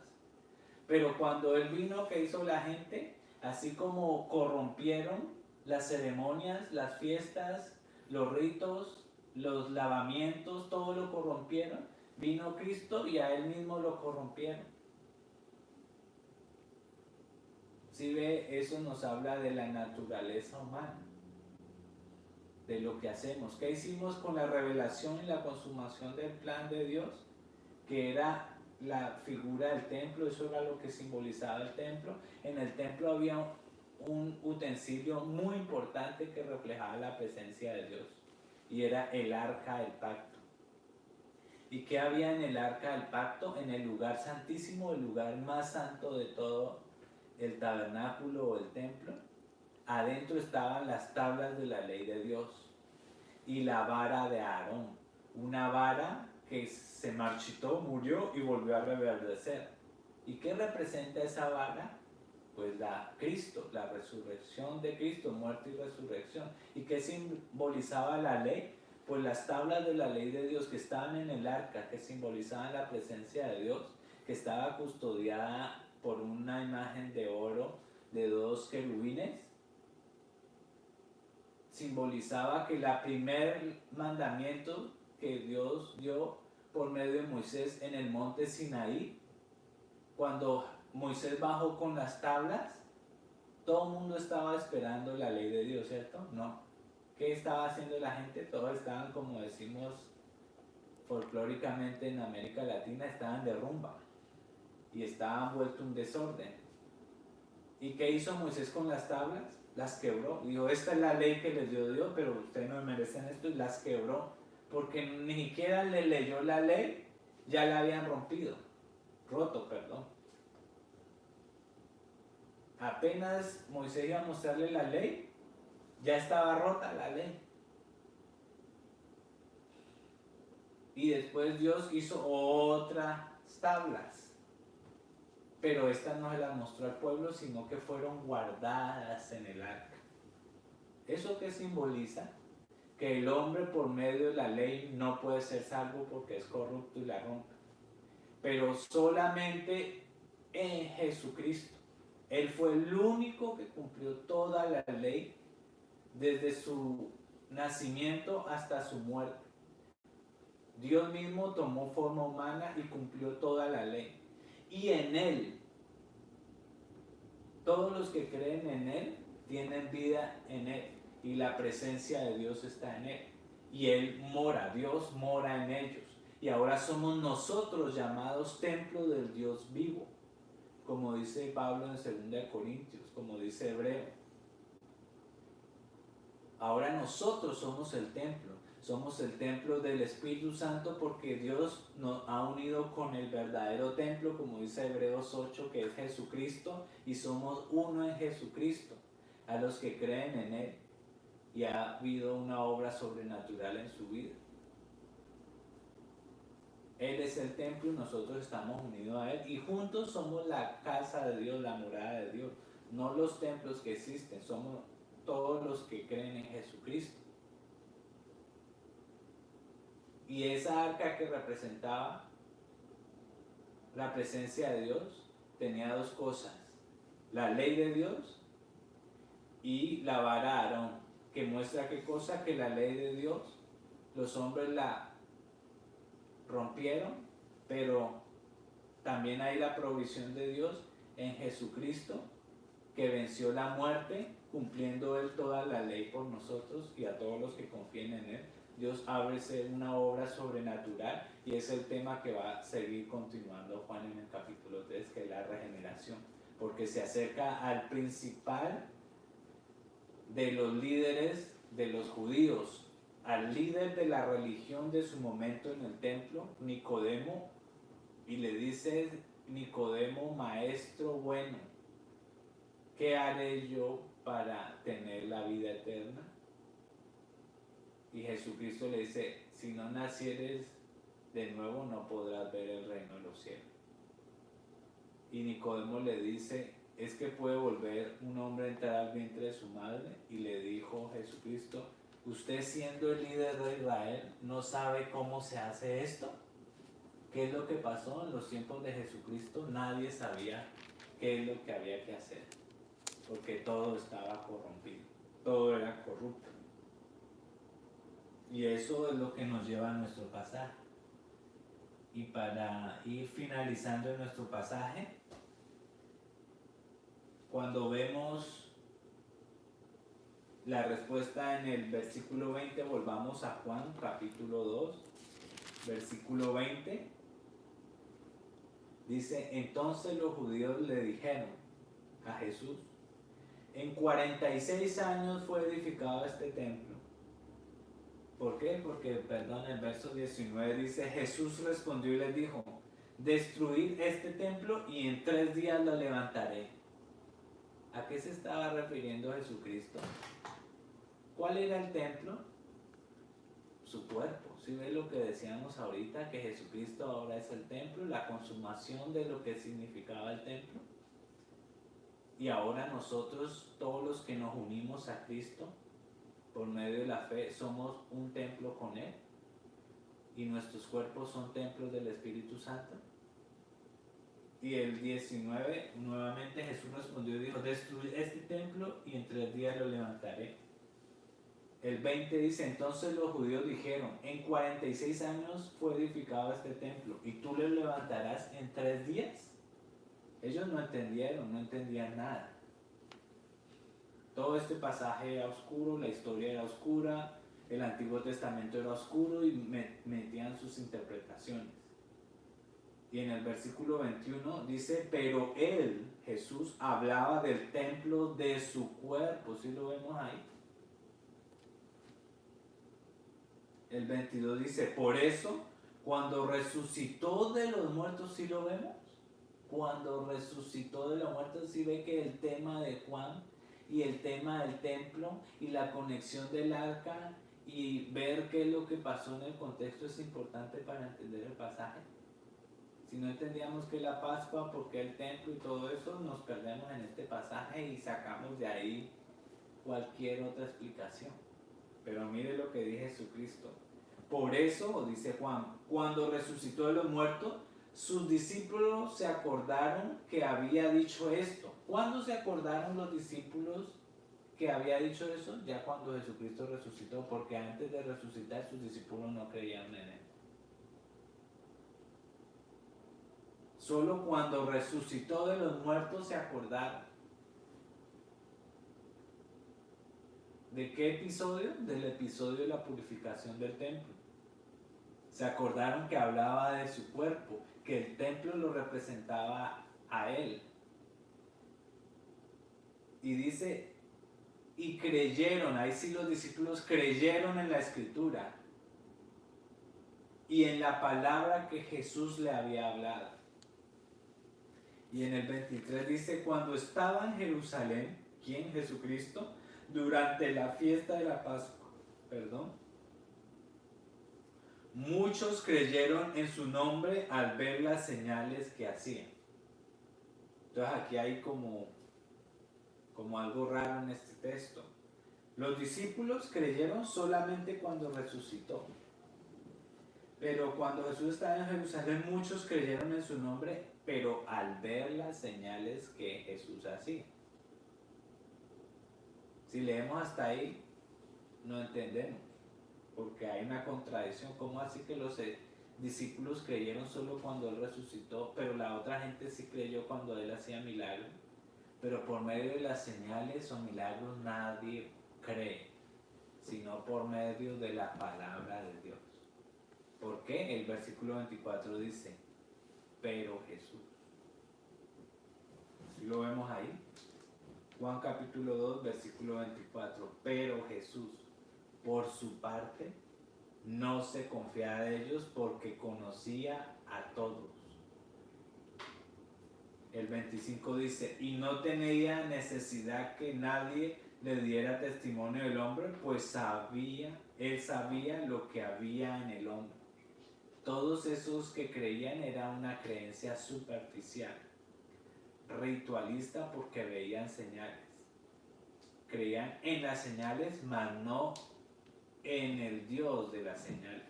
Pero cuando Él vino, ¿qué hizo la gente? Así como corrompieron las ceremonias, las fiestas, los ritos, los lavamientos, todo lo corrompieron, vino Cristo y a Él mismo lo corrompieron. Si ve, eso nos habla de la naturaleza humana, de lo que hacemos. ¿Qué hicimos con la revelación y la consumación del plan de Dios? Que era la figura del templo, eso era lo que simbolizaba el templo. En el templo había un utensilio muy importante que reflejaba la presencia de Dios, y era el arca del pacto. ¿Y qué había en el arca del pacto? En el lugar santísimo, el lugar más santo de todo el tabernáculo o el templo, adentro estaban las tablas de la ley de Dios y la vara de Aarón, una vara que se marchitó, murió y volvió a reverdecer. ¿Y qué representa esa vara? Pues Cristo, la resurrección de Cristo, muerte y resurrección. ¿Y qué simbolizaba la ley? Pues las tablas de la ley de Dios que estaban en el arca, que simbolizaban la presencia de Dios, que estaba custodiada por una imagen de oro de 2 querubines, simbolizaba que el primer mandamiento que Dios dio por medio de Moisés en el monte Sinaí, cuando Moisés bajó con las tablas, todo el mundo estaba esperando la ley de Dios, ¿cierto? No. ¿Qué estaba haciendo la gente? Todos estaban, como decimos folclóricamente en América Latina, estaban de rumba y estaban vuelto un desorden. ¿Y qué hizo Moisés con las tablas? Las quebró. Dijo, esta es la ley que les dio Dios, pero ustedes no merecen esto, y las quebró, porque ni siquiera le leyó la ley, ya la habían roto. Apenas Moisés iba a mostrarle la ley, ya estaba rota la ley. Y después Dios hizo otras tablas, pero estas no se las mostró al pueblo, sino que fueron guardadas en el arca. ¿Eso qué simboliza? Que el hombre por medio de la ley no puede ser salvo porque es corrupto y la rompe. Pero solamente en Jesucristo. Él fue el único que cumplió toda la ley desde su nacimiento hasta su muerte. Dios mismo tomó forma humana y cumplió toda la ley. Y en Él, todos los que creen en Él tienen vida en Él. Y la presencia de Dios está en Él. Y Él mora, Dios mora en ellos. Y ahora somos nosotros llamados templo del Dios vivo. como dice Pablo en 2 Corintios, como dice Hebreo. Ahora nosotros somos el templo del Espíritu Santo, porque Dios nos ha unido con el verdadero templo, como dice Hebreos 8, que es Jesucristo, y somos uno en Jesucristo, a los que creen en Él, y ha habido una obra sobrenatural en su vida. Él es el templo y nosotros estamos unidos a Él, y juntos somos la casa de Dios, la morada de Dios, no los templos que existen, somos todos los que creen en Jesucristo. Y esa arca que representaba la presencia de Dios tenía dos cosas: la ley de Dios y la vara de Aarón, que muestra qué cosa: que la ley de Dios los hombres la rompieron, pero también hay la provisión de Dios en Jesucristo, que venció la muerte, cumpliendo Él toda la ley por nosotros y a todos los que confíen en Él. Dios abre una obra sobrenatural, y es el tema que va a seguir continuando Juan en el capítulo 3, que es la regeneración, porque se acerca al principal de los líderes de los judíos, al líder de la religión de su momento en el templo, Nicodemo, y le dice: Nicodemo, maestro bueno, ¿qué haré yo para tener la vida eterna? Y Jesucristo le dice: si no nacieres de nuevo, no podrás ver el reino de los cielos. Y Nicodemo le dice: ¿es que puede volver un hombre a entrar al vientre de su madre? Y le dijo Jesucristo: usted, siendo el líder de Israel, ¿no sabe cómo se hace esto? ¿Qué es lo que pasó en los tiempos de Jesucristo? Nadie sabía qué es lo que había que hacer, porque todo estaba corrompido, todo era corrupto. Y eso es lo que nos lleva a nuestro pasaje. Y para ir finalizando en nuestro pasaje, cuando vemos la respuesta en el versículo 20, volvamos a Juan capítulo 2, versículo 20, dice: entonces los judíos le dijeron a Jesús: en 46 años fue edificado este templo. ¿Por qué? Porque, el verso 19 dice: Jesús respondió y les dijo: destruid este templo y en 3 días lo levantaré. ¿A qué se estaba refiriendo Jesucristo? ¿Cuál era el templo? Su cuerpo. ¿Sí ves lo que decíamos ahorita? Que Jesucristo ahora es el templo, la consumación de lo que significaba el templo. Y ahora nosotros, todos los que nos unimos a Cristo por medio de la fe, somos un templo con Él, y nuestros cuerpos son templos del Espíritu Santo. Y el 19, nuevamente Jesús respondió y dijo: destruid este templo y en 3 días lo levantaré. El 20 dice: entonces los judíos dijeron: en 46 años fue edificado este templo, ¿y tú lo levantarás en 3 días? Ellos no entendían nada. Todo este pasaje era oscuro, la historia era oscura, el Antiguo Testamento era oscuro, y metían sus interpretaciones. Y en el versículo 21 dice: pero él, Jesús, hablaba del templo de su cuerpo. ¿Sí lo vemos ahí? El 22 dice: por eso, cuando resucitó de los muertos, ¿sí lo vemos? Cuando resucitó de los muertos, ¿sí ve que el tema de Juan y el tema del templo y la conexión del arca y ver qué es lo que pasó en el contexto es importante para entender el pasaje? Si no entendíamos qué es la Pascua, por qué el templo y todo eso, nos perdemos en este pasaje y sacamos de ahí cualquier otra explicación. Pero mire lo que dice Jesucristo: por eso, dice Juan, cuando resucitó de los muertos, sus discípulos se acordaron que había dicho esto. ¿Cuándo se acordaron los discípulos que había dicho eso? Ya cuando Jesucristo resucitó, porque antes de resucitar sus discípulos no creían en Él. Solo cuando resucitó de los muertos se acordaron. ¿De qué episodio? Del episodio de la purificación del templo. Se acordaron que hablaba de su cuerpo, que el templo lo representaba a Él, Y dice, y creyeron, ahí sí los discípulos creyeron en la Escritura y en la palabra que Jesús le había hablado. Y en el 23 dice, cuando estaba en Jerusalén, ¿quién? Jesucristo, durante la fiesta de la Pascua, muchos creyeron en su nombre al ver las señales que hacían. Entonces aquí hay como algo raro en este texto. Los discípulos creyeron solamente cuando resucitó. Pero cuando Jesús estaba en Jerusalén, muchos creyeron en su nombre, pero al ver las señales que Jesús hacía. Si leemos hasta ahí, no entendemos, porque hay una contradicción. ¿Cómo así que los discípulos creyeron solo cuando Él resucitó, pero la otra gente sí creyó cuando Él hacía milagros? Pero por medio de las señales o milagros nadie cree, sino por medio de la palabra de Dios. ¿Por qué? El versículo 24 dice, pero Jesús. ¿Sí lo vemos ahí? Juan capítulo 2, versículo 24. Pero Jesús, por su parte, no se confiaba de ellos porque conocía a todos. El 25 dice, y no tenía necesidad que nadie le diera testimonio del hombre, pues él sabía lo que había en el hombre. Todos esos que creían era una creencia superficial, ritualista, porque veían señales. Creían en las señales, mas no en el Dios de las señales.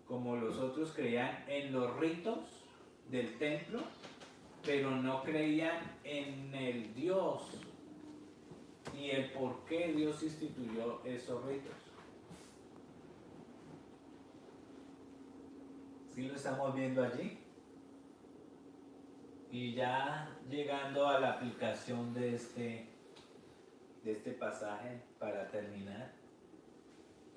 Como los otros creían en los ritos del templo, pero no creían en el Dios y el por qué Dios instituyó esos ritos. ¿Sí lo estamos viendo allí? Y ya llegando a la aplicación de este pasaje para terminar.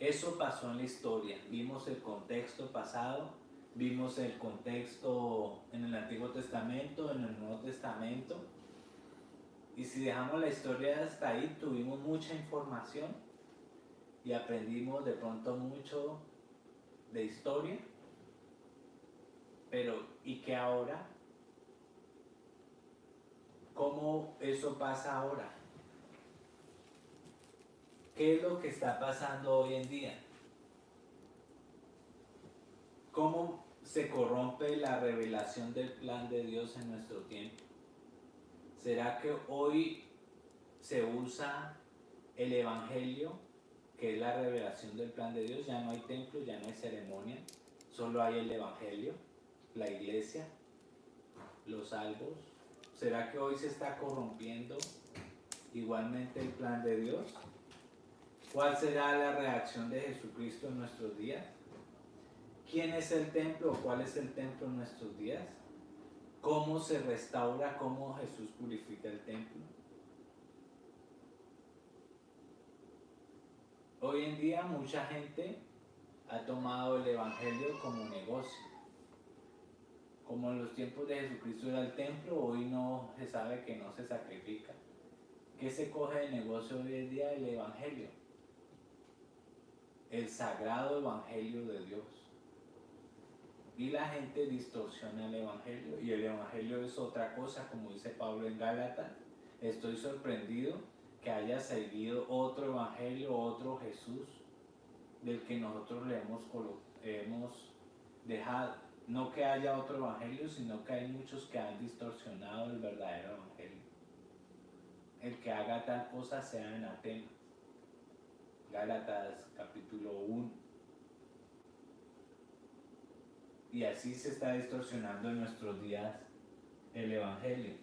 Eso pasó en la historia. Vimos el contexto pasado, vimos el contexto en el Antiguo Testamento, en el Nuevo Testamento. Y si dejamos la historia hasta ahí, tuvimos mucha información y aprendimos de pronto mucho de historia. Pero, ¿y qué ahora? ¿Cómo eso pasa ahora? ¿Qué es lo que está pasando hoy en día? ¿Cómo se corrompe la revelación del plan de Dios en nuestro tiempo? ¿Será que hoy se usa el Evangelio, que es la revelación del plan de Dios? Ya no hay templo, ya no hay ceremonia, solo hay el Evangelio, la iglesia, los salvos. ¿Será que hoy se está corrompiendo igualmente el plan de Dios? ¿Cuál será la reacción de Jesucristo en nuestros días? ¿Quién es el templo o cuál es el templo en nuestros días? ¿Cómo se restaura? ¿Cómo Jesús purifica el templo? Hoy en día mucha gente ha tomado el Evangelio como negocio. Como en los tiempos de Jesucristo era el templo, hoy no se sabe que no se sacrifica. ¿Qué se coge de negocio hoy en día? El Evangelio. El sagrado Evangelio de Dios. Y la gente distorsiona el Evangelio. Y el Evangelio es otra cosa, como dice Pablo en Gálatas. Estoy sorprendido que haya seguido otro Evangelio, otro Jesús, del que nosotros le hemos dejado. No que haya otro Evangelio, sino que hay muchos que han distorsionado el verdadero Evangelio. El que haga tal cosa sea anatema. Gálatas capítulo 1. Y así se está distorsionando en nuestros días el Evangelio.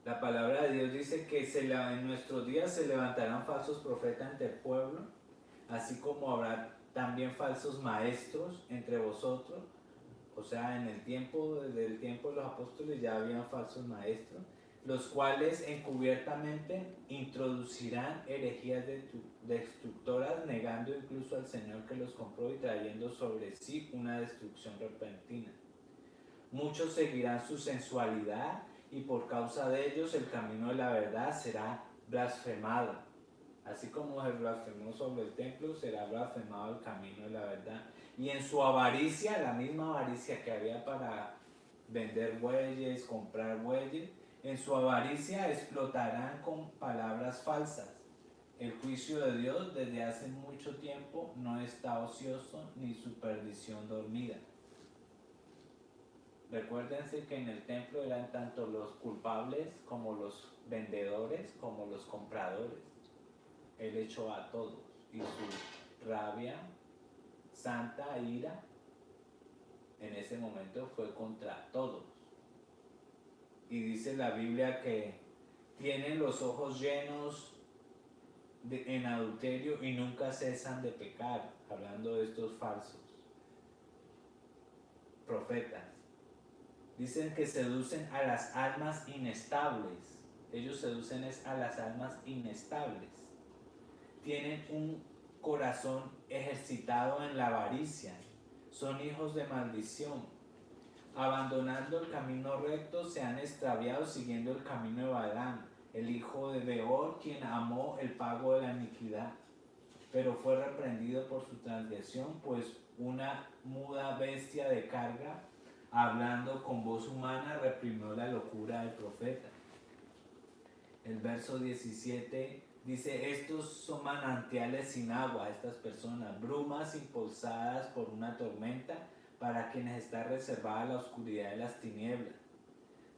La palabra de Dios dice que en nuestros días se levantarán falsos profetas entre el pueblo, así como habrá también falsos maestros entre vosotros. O sea, desde el tiempo de los apóstoles ya habían falsos maestros, los cuales encubiertamente introducirán herejías destructoras, negando incluso al Señor que los compró y trayendo sobre sí una destrucción repentina. Muchos seguirán su sensualidad y por causa de ellos el camino de la verdad será blasfemado. Así como se blasfemó sobre el templo, será blasfemado el camino de la verdad. Y en su avaricia, la misma avaricia que había para vender bueyes, comprar bueyes, en su avaricia explotarán con palabras falsas. El juicio de Dios desde hace mucho tiempo no está ocioso ni su perdición dormida. Recuérdense que en el templo eran tanto los culpables como los vendedores como los compradores. Él echó a todos y su rabia, santa ira, en ese momento fue contra todos. Y dice la Biblia que tienen los ojos llenos en adulterio y nunca cesan de pecar, hablando de estos falsos profetas. Dicen que seducen a las almas inestables. Ellos seducen a las almas inestables. Tienen un corazón ejercitado en la avaricia. Son hijos de maldición. Abandonando el camino recto, se han extraviado siguiendo el camino de Balaam, el hijo de Beor, quien amó el pago de la iniquidad, pero fue reprendido por su transgresión, pues una muda bestia de carga, hablando con voz humana, reprimió la locura del profeta. El verso 17 dice: estos son manantiales sin agua, estas personas, brumas impulsadas por una tormenta, para quienes está reservada la oscuridad de las tinieblas.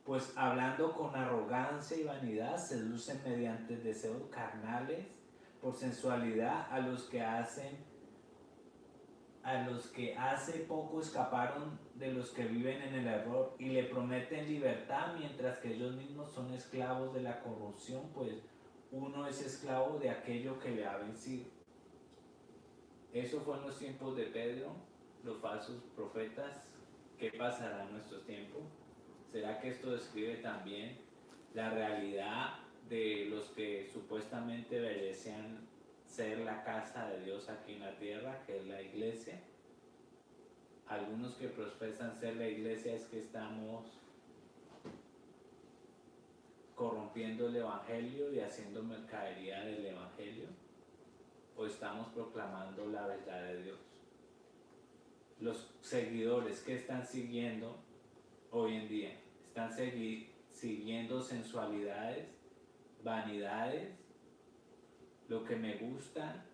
Pues hablando con arrogancia y vanidad, seducen mediante deseos carnales, por sensualidad, a los que hace poco escaparon de los que viven en el error, y le prometen libertad mientras que ellos mismos son esclavos de la corrupción, pues uno es esclavo de aquello que le ha vencido. Eso fue en los tiempos de Pedro, los falsos profetas. ¿Qué pasará en nuestros tiempos? ¿Será que esto describe también la realidad de los que supuestamente merecían ser la casa de Dios aquí en la tierra, que es la iglesia? Algunos que profesan ser la iglesia es que estamos corrompiendo el evangelio y haciendo mercadería del evangelio, o estamos proclamando la verdad de Dios. Los seguidores que están siguiendo hoy en día están siguiendo sensualidades, vanidades, lo que me gusta,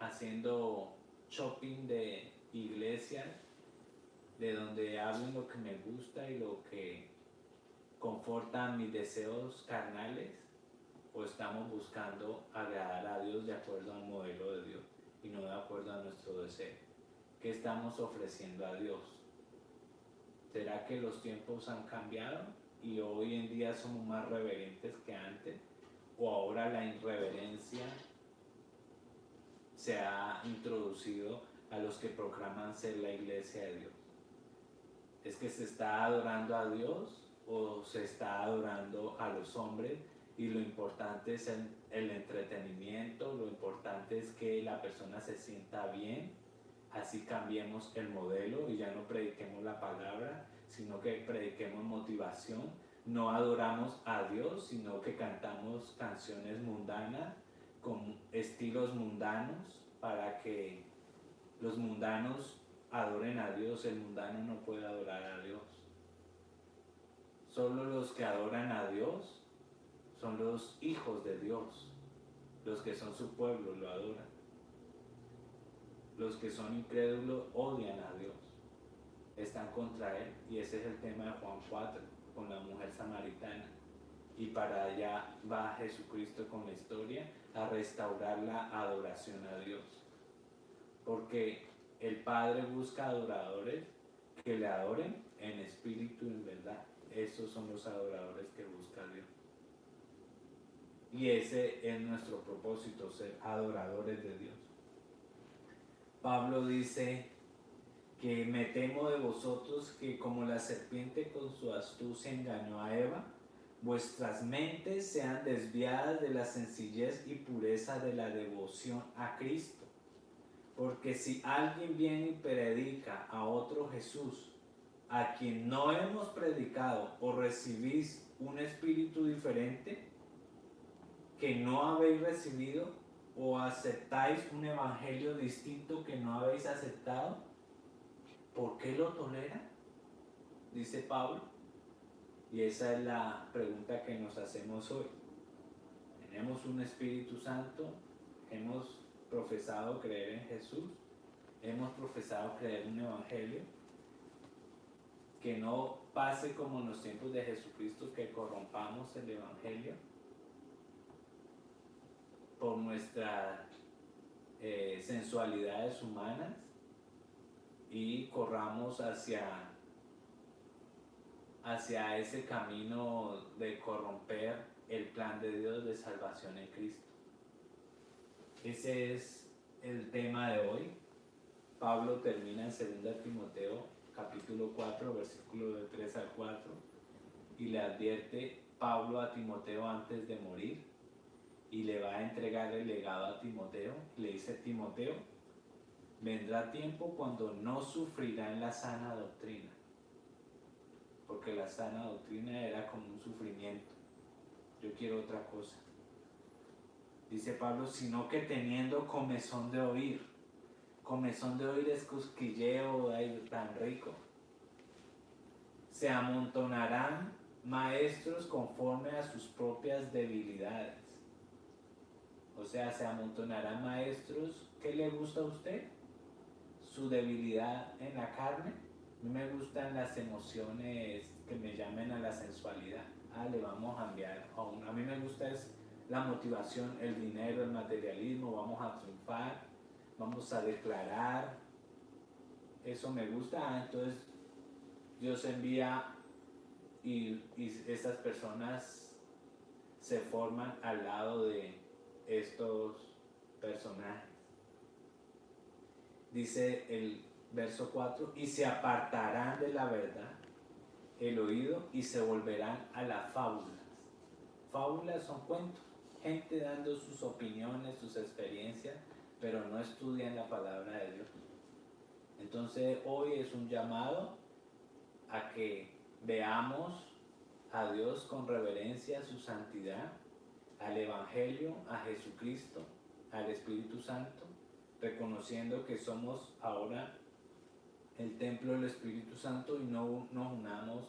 haciendo shopping de iglesias, de donde hablen lo que me gusta y lo que conforta mis deseos carnales, o estamos buscando agradar a Dios de acuerdo al modelo de Dios y no de acuerdo a nuestro deseo. ¿Qué estamos ofreciendo a Dios? ¿Será que los tiempos han cambiado y hoy en día somos más reverentes que antes? ¿O ahora la irreverencia se ha introducido a los que proclaman ser la iglesia de Dios? ¿Es que se está adorando a Dios o se está adorando a los hombres? Y lo importante es el entretenimiento, lo importante es que la persona se sienta bien. Así cambiemos el modelo y ya no prediquemos la palabra, sino que prediquemos motivación. No adoramos a Dios, sino que cantamos canciones mundanas con estilos mundanos para que los mundanos adoren a Dios. El mundano no puede adorar a Dios. Solo los que adoran a Dios son los hijos de Dios. Los que son su pueblo lo adoran. Los que son incrédulos odian a Dios, están contra Él, y ese es el tema de Juan 4, con la mujer samaritana. Y para allá va Jesucristo con la historia, a restaurar la adoración a Dios. Porque el Padre busca adoradores que le adoren en espíritu y en verdad. Esos son los adoradores que busca Dios. Y ese es nuestro propósito, ser adoradores de Dios. Pablo dice que me temo de vosotros que como la serpiente con su astucia engañó a Eva, vuestras mentes sean desviadas de la sencillez y pureza de la devoción a Cristo. Porque si alguien viene y predica a otro Jesús a quien no hemos predicado, o recibís un espíritu diferente que no habéis recibido, o aceptáis un evangelio distinto que no habéis aceptado, ¿por qué lo toleran? Dice Pablo. Y esa es la pregunta que nos hacemos hoy. Tenemos un Espíritu Santo, hemos profesado creer en Jesús, hemos profesado creer en un evangelio. Que no pase como en los tiempos de Jesucristo, que corrompamos el evangelio por nuestras sensualidades humanas y corramos hacia ese camino de corromper el plan de Dios de salvación en Cristo. Ese es el tema de hoy. Pablo termina en 2 Timoteo capítulo 4, versículo de 3 al 4, y le advierte Pablo a Timoteo antes de morir, y le va a entregar el legado a Timoteo. Le dice: Timoteo, vendrá tiempo cuando no sufrirán la sana doctrina, porque la sana doctrina era como un sufrimiento. Yo quiero otra cosa. Dice Pablo, sino que teniendo comezón de oír. Comezón de oír es cosquilleo, tan rico. Se amontonarán maestros conforme a sus propias debilidades. O sea, se amontonarán maestros. ¿Qué le gusta a usted? Su debilidad en la carne. A mí me gustan las emociones que me llamen a la sensualidad. Le vamos a enviar a mí me gusta es la motivación, el dinero, el materialismo. Vamos a triunfar, vamos a declarar. Eso me gusta. Entonces Dios envía y estas personas se forman al lado de estos personajes. Dice el verso 4, y se apartarán de la verdad el oído y se volverán a las fábulas. Fábulas son cuentos, gente dando sus opiniones, sus experiencias, pero no estudian la palabra de Dios. Entonces hoy es un llamado a que veamos a Dios con reverencia, su santidad, al Evangelio, a Jesucristo, al Espíritu Santo, reconociendo que somos ahora el templo del Espíritu Santo y no nos unamos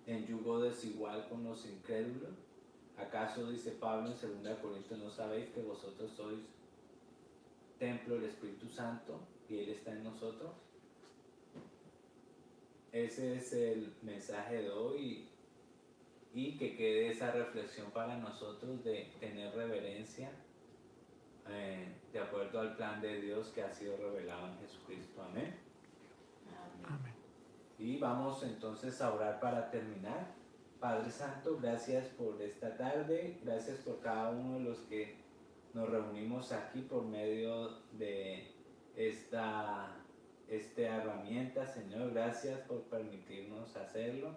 en yugo desigual con los incrédulos. ¿Acaso, dice Pablo en 2 Corintios, no sabéis que vosotros sois templo del Espíritu Santo y Él está en nosotros? Ese es el mensaje de hoy, y que quede esa reflexión para nosotros de tener reverencia de acuerdo al plan de Dios que ha sido revelado en Jesucristo. Amén. Amén. Y vamos entonces a orar para terminar. Padre Santo, gracias por esta tarde, gracias por cada uno de los que nos reunimos aquí por medio de esta herramienta, Señor. Gracias por permitirnos hacerlo.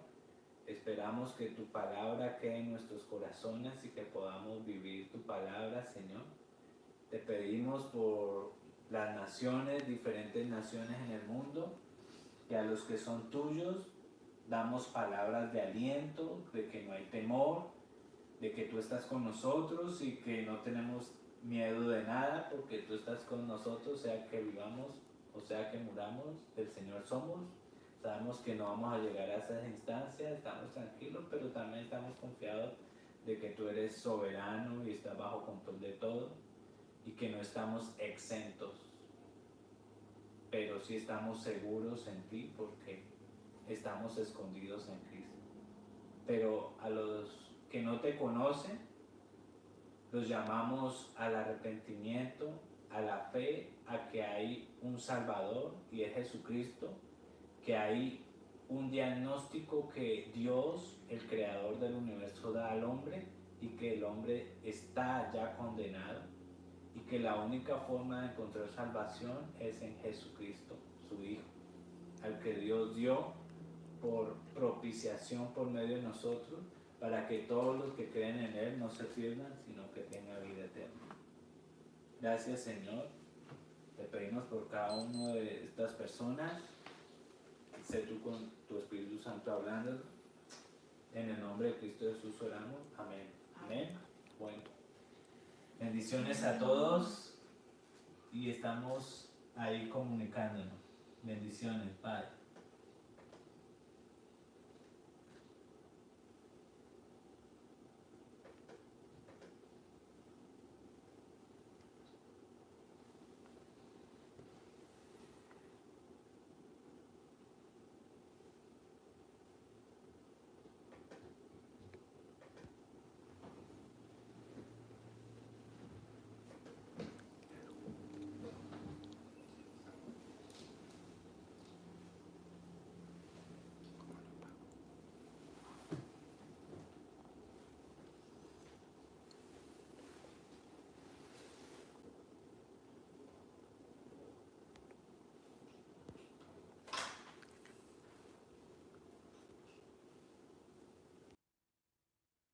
Esperamos que tu palabra quede en nuestros corazones y que podamos vivir tu palabra, Señor. Te pedimos por las naciones, diferentes naciones en el mundo, que a los que son tuyos damos palabras de aliento, de que no hay temor, de que tú estás con nosotros y que no tenemos miedo de nada, porque tú estás con nosotros, sea que vivamos o sea que muramos, del Señor somos. Sabemos que no vamos a llegar a esas instancias, estamos tranquilos, pero también estamos confiados de que tú eres soberano y estás bajo control de todo, y que no estamos exentos, pero sí estamos seguros en ti porque estamos escondidos en Cristo. Pero a los que no te conocen, los llamamos al arrepentimiento, a la fe, a que hay un Salvador y es Jesucristo, que hay un diagnóstico que Dios, el creador del universo, da al hombre, y que el hombre está ya condenado, y que la única forma de encontrar salvación es en Jesucristo, su Hijo, al que Dios dio por propiciación por medio de nosotros, para que todos los que creen en Él no se pierdan, sino que tengan vida eterna. Gracias, Señor. Te pedimos por cada una de estas personas, sé tú con tu Espíritu Santo hablando. En el nombre de Cristo Jesús oramos. Amén. Amén. Bueno. Bendiciones a todos y estamos ahí comunicándonos. Bendiciones, Padre.